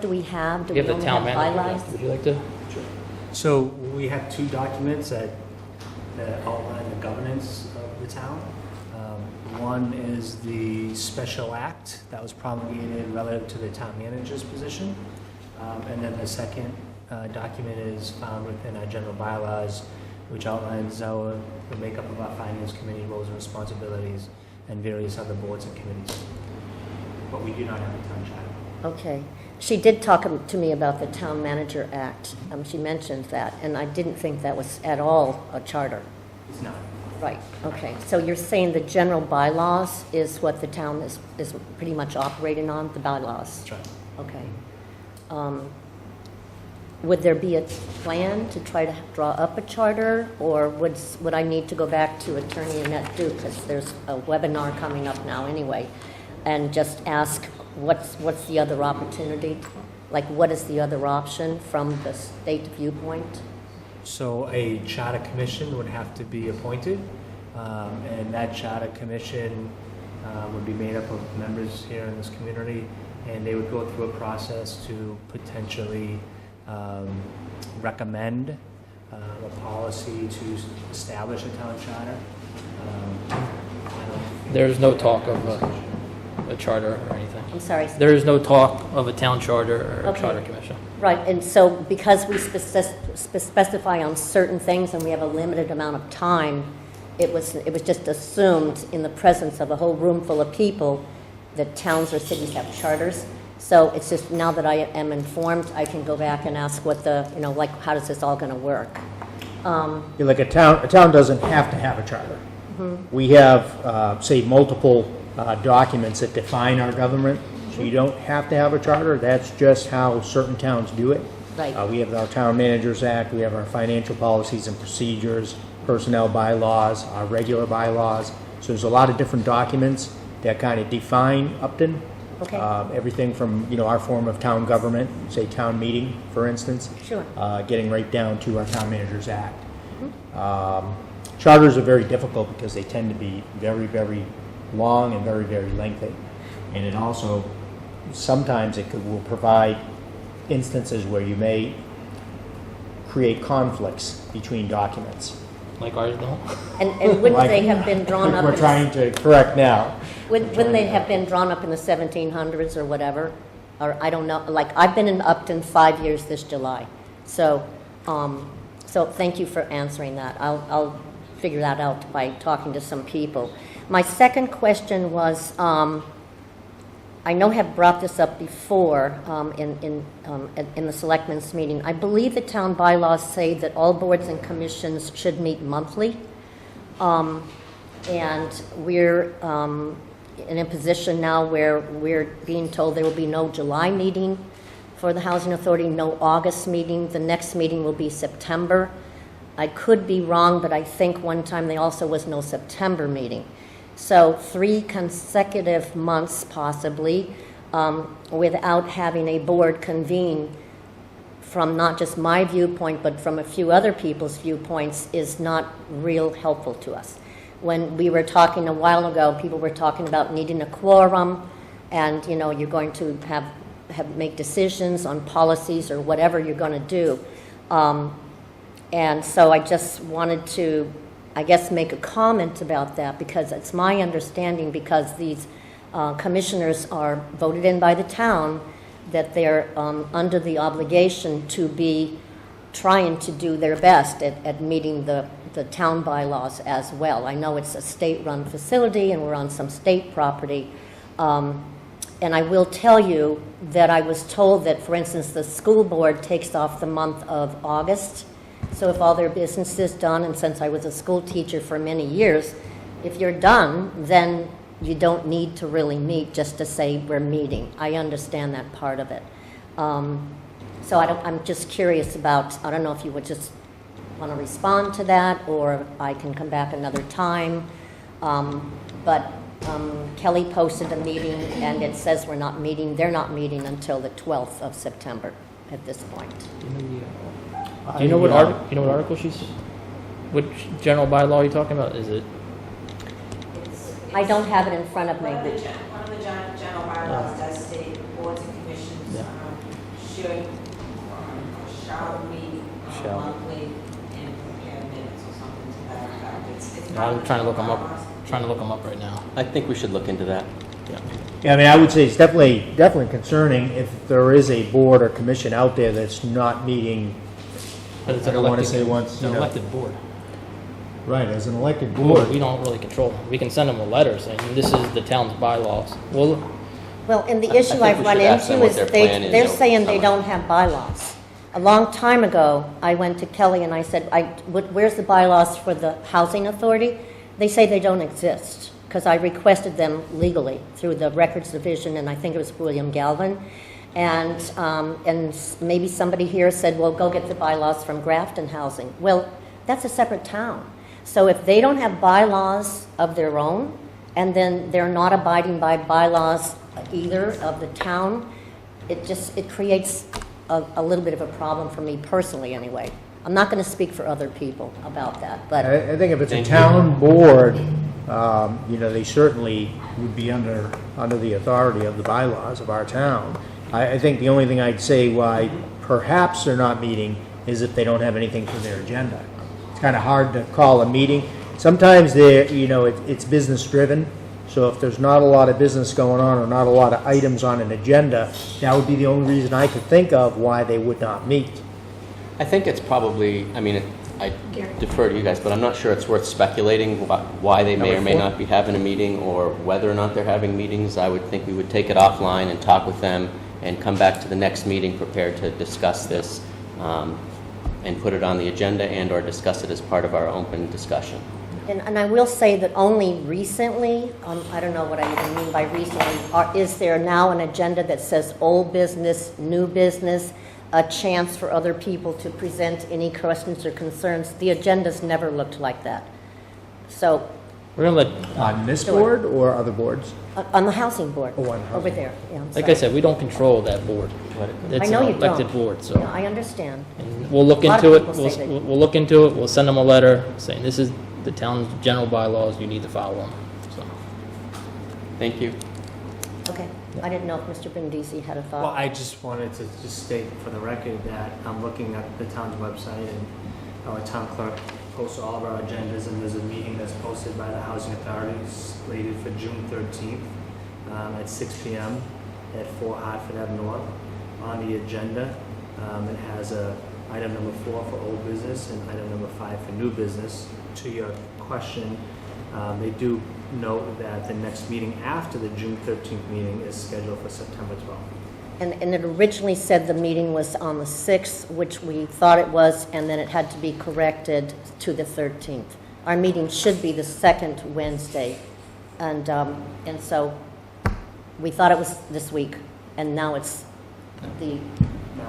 do we have? Do You we have the only town have manager. bylaws? Would you like to? So we have two documents that outline the governance of the town. One is the special act that was promulgated relative to the town manager's position. And then the second document is found within our general bylaws, which outlines the makeup of our finance committee, roles and responsibilities, and various other boards and committees. But we do not have a town charter. Okay. She did talk to me about the Town Manager Act. She mentioned that, and I didn't think that was at all a charter. It's not. Right, okay. So you're saying the general bylaws is what the town is pretty much operating on, the bylaws? That's right. Okay. Would there be a plan to try to draw up a charter, or would I need to go back to Attorney Annette Duke, because there's a webinar coming up now anyway, and just ask what's the other opportunity? Like, what is the other option from the state viewpoint? So a charter commission would have to be appointed, and that charter commission would be made up of members here in this community, and they would go through a process to potentially recommend a policy to establish a town charter. There's no talk of a charter or anything. I'm sorry. There is no talk of a town charter or a Okay. charter commission. Right, and so because we specify on certain things and we have a limited amount of time, it was just assumed in the presence of a whole room full of people that towns or cities have charters. So it's just now that I am informed, I can go back and ask what the, like, how does this all going to work? Yeah, like a town doesn't have to have a charter. We have, say, multiple documents that define our government, so you don't have to have a charter. That's just how certain towns do it. Right. We have our Town Managers Act, we have our financial policies and procedures, personnel bylaws, our regular bylaws. So there's a lot of different documents that kind of define Upton. Okay. Everything from, our form of town government, say town meeting, for instance. Sure. Getting right down to our Town Managers Act. Charters are very difficult because they tend to be very, very long and very, very lengthy. And it also, sometimes will provide instances where you may create conflicts between documents. Like ours don't. And wouldn't they have been drawn up? We're trying to correct now. Wouldn't they have been drawn up in the 1700s or whatever? Or I don't know. Like, I've been in Upton 5 years this July. So thank you for answering that. I'll figure that out by talking to some people. My second question was, I know I have brought this up before in the Selectmen's meeting. I believe the town bylaws say that all boards and commissions should meet monthly. And we're in a position now where we're being told there will be no July meeting for the Housing Authority, no August meeting. The next meeting will be September. I could be wrong, but I think one time there also was no September meeting. So 3 consecutive months, possibly, without having a board convene from not just my viewpoint, but from a few other people's viewpoints, is not real helpful to us. When we were talking a while ago, people were talking about needing a quorum, and you're going to make decisions on policies or whatever you're going to do. And so I just wanted to, I guess, make a comment about that, because it's my understanding, because these commissioners are voted in by the town, that they're under the obligation to be trying to do their best at meeting the town bylaws as well. I know it's a state-run facility and we're on some state property. And I will tell you that I was told that, for instance, the school board takes off the month of August. So if all their business is done, and since I was a school teacher for many years, if you're done, then you don't need to really meet just to say we're meeting. I understand that part of it. So I'm just curious about, I don't know if you would just want to respond to that, or I can come back another time. But Kelly posted a meeting, and it says we're not meeting. They're not meeting until the 12th of September at this point. Do you know what article which general bylaw are you talking about? Is it? I don't have it in front of me. One of the general bylaws does state boards and commissions should or shall meet monthly and prepare minutes or something to that effect. It's not I'm trying to look them up. Trying to look them up right now. I think we should look into that. Yeah, I mean, I would say it's definitely concerning if there is a board or commission out there that's not meeting. But it's I an don't want to elected, say once, an elected board. Right, as an elected Board, board. we don't really control them. We can send them a letter saying this is the town's bylaws. Well, Well, and the I issue think I've we run should ask them into what is their plan is they're over saying the they summer. don't have bylaws. A long time ago, I went to Kelly and I said, where's the bylaws for the Housing Authority? They say they don't exist, because I requested them legally through the Records Division, and I think it was William Galvin. And maybe somebody here said, well, go get the bylaws from Grafton Housing. Well, that's a separate town. So if they don't have bylaws of their own, and then they're not abiding by bylaws either of the town, it creates a little bit of a problem for me personally, anyway. I'm not going to speak for other people about that, but I think if it's a Thank you. town board, they certainly would be under the authority of the bylaws of our town. I think the only thing I'd say why perhaps they're not meeting is if they don't have anything for their agenda. It's kind of hard to call a meeting. Sometimes it's business driven. So if there's not a lot of business going on or not a lot of items on an agenda, that would be the only reason I could think of why they would not meet. I think it's probably, I defer to you guys, but I'm not sure it's worth speculating why they may or may not be having a meeting or whether or not they're having meetings. I would think we would take it offline and talk with them and come back to the next meeting prepared to discuss this and put it on the agenda and/or discuss it as part of our open discussion. And I will say that only recently, I don't know what I even mean by recently, is there now an agenda that says old business, new business, a chance for other people to present any questions or concerns? The agenda's never looked like that. So, We're going to let, On this Sure. board or other boards? on the housing board, Oh, on the over housing. there. Yeah, I'm like I sorry. said, we don't control that board. It's I know an you elected don't. board, Yeah, so. I understand. And we'll look A lot into of it, people say they- we'll look into it, we'll send them a letter saying this is the town's general bylaws, you need to follow them, so. Thank you. Okay. I didn't know if Mr. Brindisi had a Well, thought. I just wanted to just state for the record that I'm looking at the town's website, and our town clerk posts all of our agendas, and there's a meeting that's posted by the Housing Authority slated for June 13th at 6 p.m. at 4 Hartford Ave North. On the agenda, it has item number 4 for old business and item number 5 for new business. To your question, they do note that the next meeting after the June 13th meeting is scheduled for September 12th. And it originally said the meeting was on the 6th, which we thought it was, and then it had to be corrected to the 13th. Our meeting should be the second Wednesday, and so we thought it was this week, and now it's the...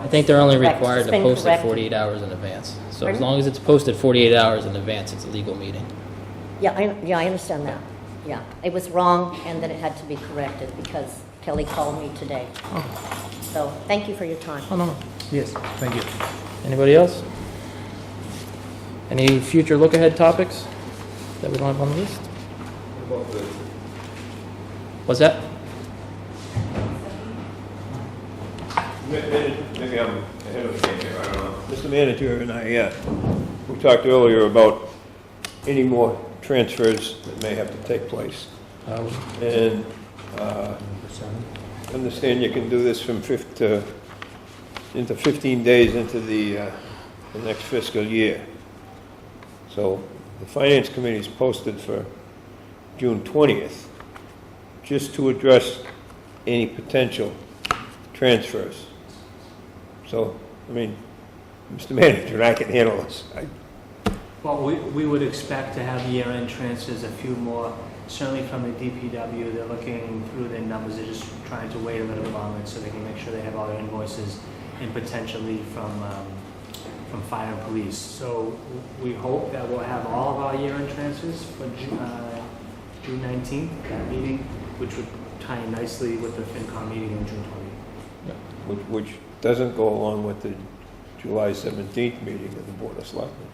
I think they're only Correct. required It's to been post it corrected. 48 hours in advance. So as Pardon? long as it's posted 48 hours in advance, it's a legal meeting. Yeah, I understand that. Yeah, it was wrong, and then it had to be corrected because Kelly called me today. So, thank you for your time. Oh, no. Yes, thank you. Anybody else? Any future look-ahead topics that we don't have on the list? What's that? Maybe I'm ahead of the game here, I don't know. Mr. Manager and I, we talked earlier about any more transfers that may have to take place. And understand you can do this from into 15 days into the next fiscal year. So the Finance Committee is posted for June 20th, just to address any potential transfers. So, Mr. Manager, I can handle this. Well, we would expect to have year-end transfers, a few more, certainly from the DPW. They're looking through their numbers, they're just trying to wait a little longer so they can make sure they have all their invoices, and potentially from fire and police. So we hope that we'll have all of our year-end transfers for June 19th, that meeting, which would tie in nicely with the FinCom meeting on June 20th. Which doesn't go along with the July 17th meeting of the Board of Selectmen.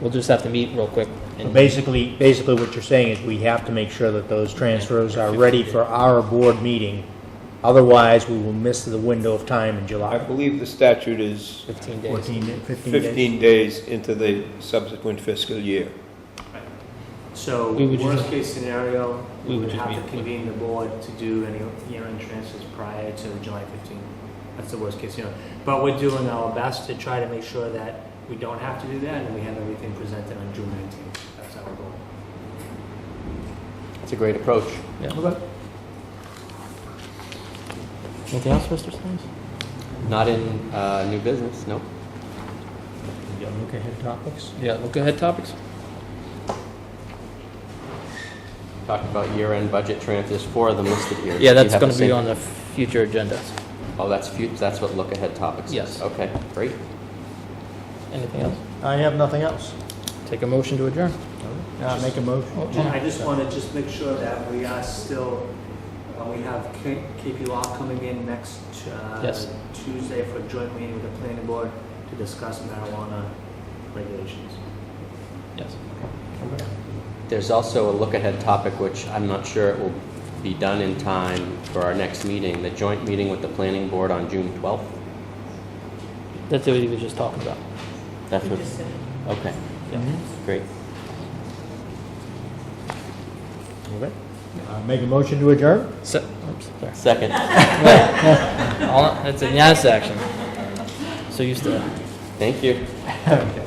We'll just have to meet real quick. And Basically what you're saying is we have to make sure that those transfers are ready for our board meeting. Otherwise, we will miss the window of time in I July. believe the statute is 15 days. 15 days. 15 days into the subsequent fiscal year. So, We would just- worst case scenario, we would just have to meet. convene the board to do any year-end transfers prior to July 15th. That's the worst case scenario. But we're doing our best to try to make sure that we don't have to do that, and we have everything presented on June 19th. That's our goal. It's a great approach. Yeah. Anything else, Mr. Steins? Not in new business, no. Look ahead topics. Yeah, look-ahead topics? Talked about year-end budget transfers, 4 of them listed here. Yeah, Do you that's have going the to be same- on the future agendas. Oh, that's what look-ahead topics is? Yes. Okay, great. Anything else? I have nothing else. Take a motion to adjourn. Make a motion. And I just want to just make sure that we are still We have KP Law coming in next Yes. Tuesday for a joint meeting with the planning board to discuss marijuana regulations. Yes. There's also a look-ahead topic, which I'm not sure it will be done in time for our next meeting, the joint meeting with the planning board on June 12th. That's what he was just talking about. That's what, okay, great. Okay. Make a motion to adjourn? Oops, sorry. Second. That's a yes action. So used to that. Thank you. Okay.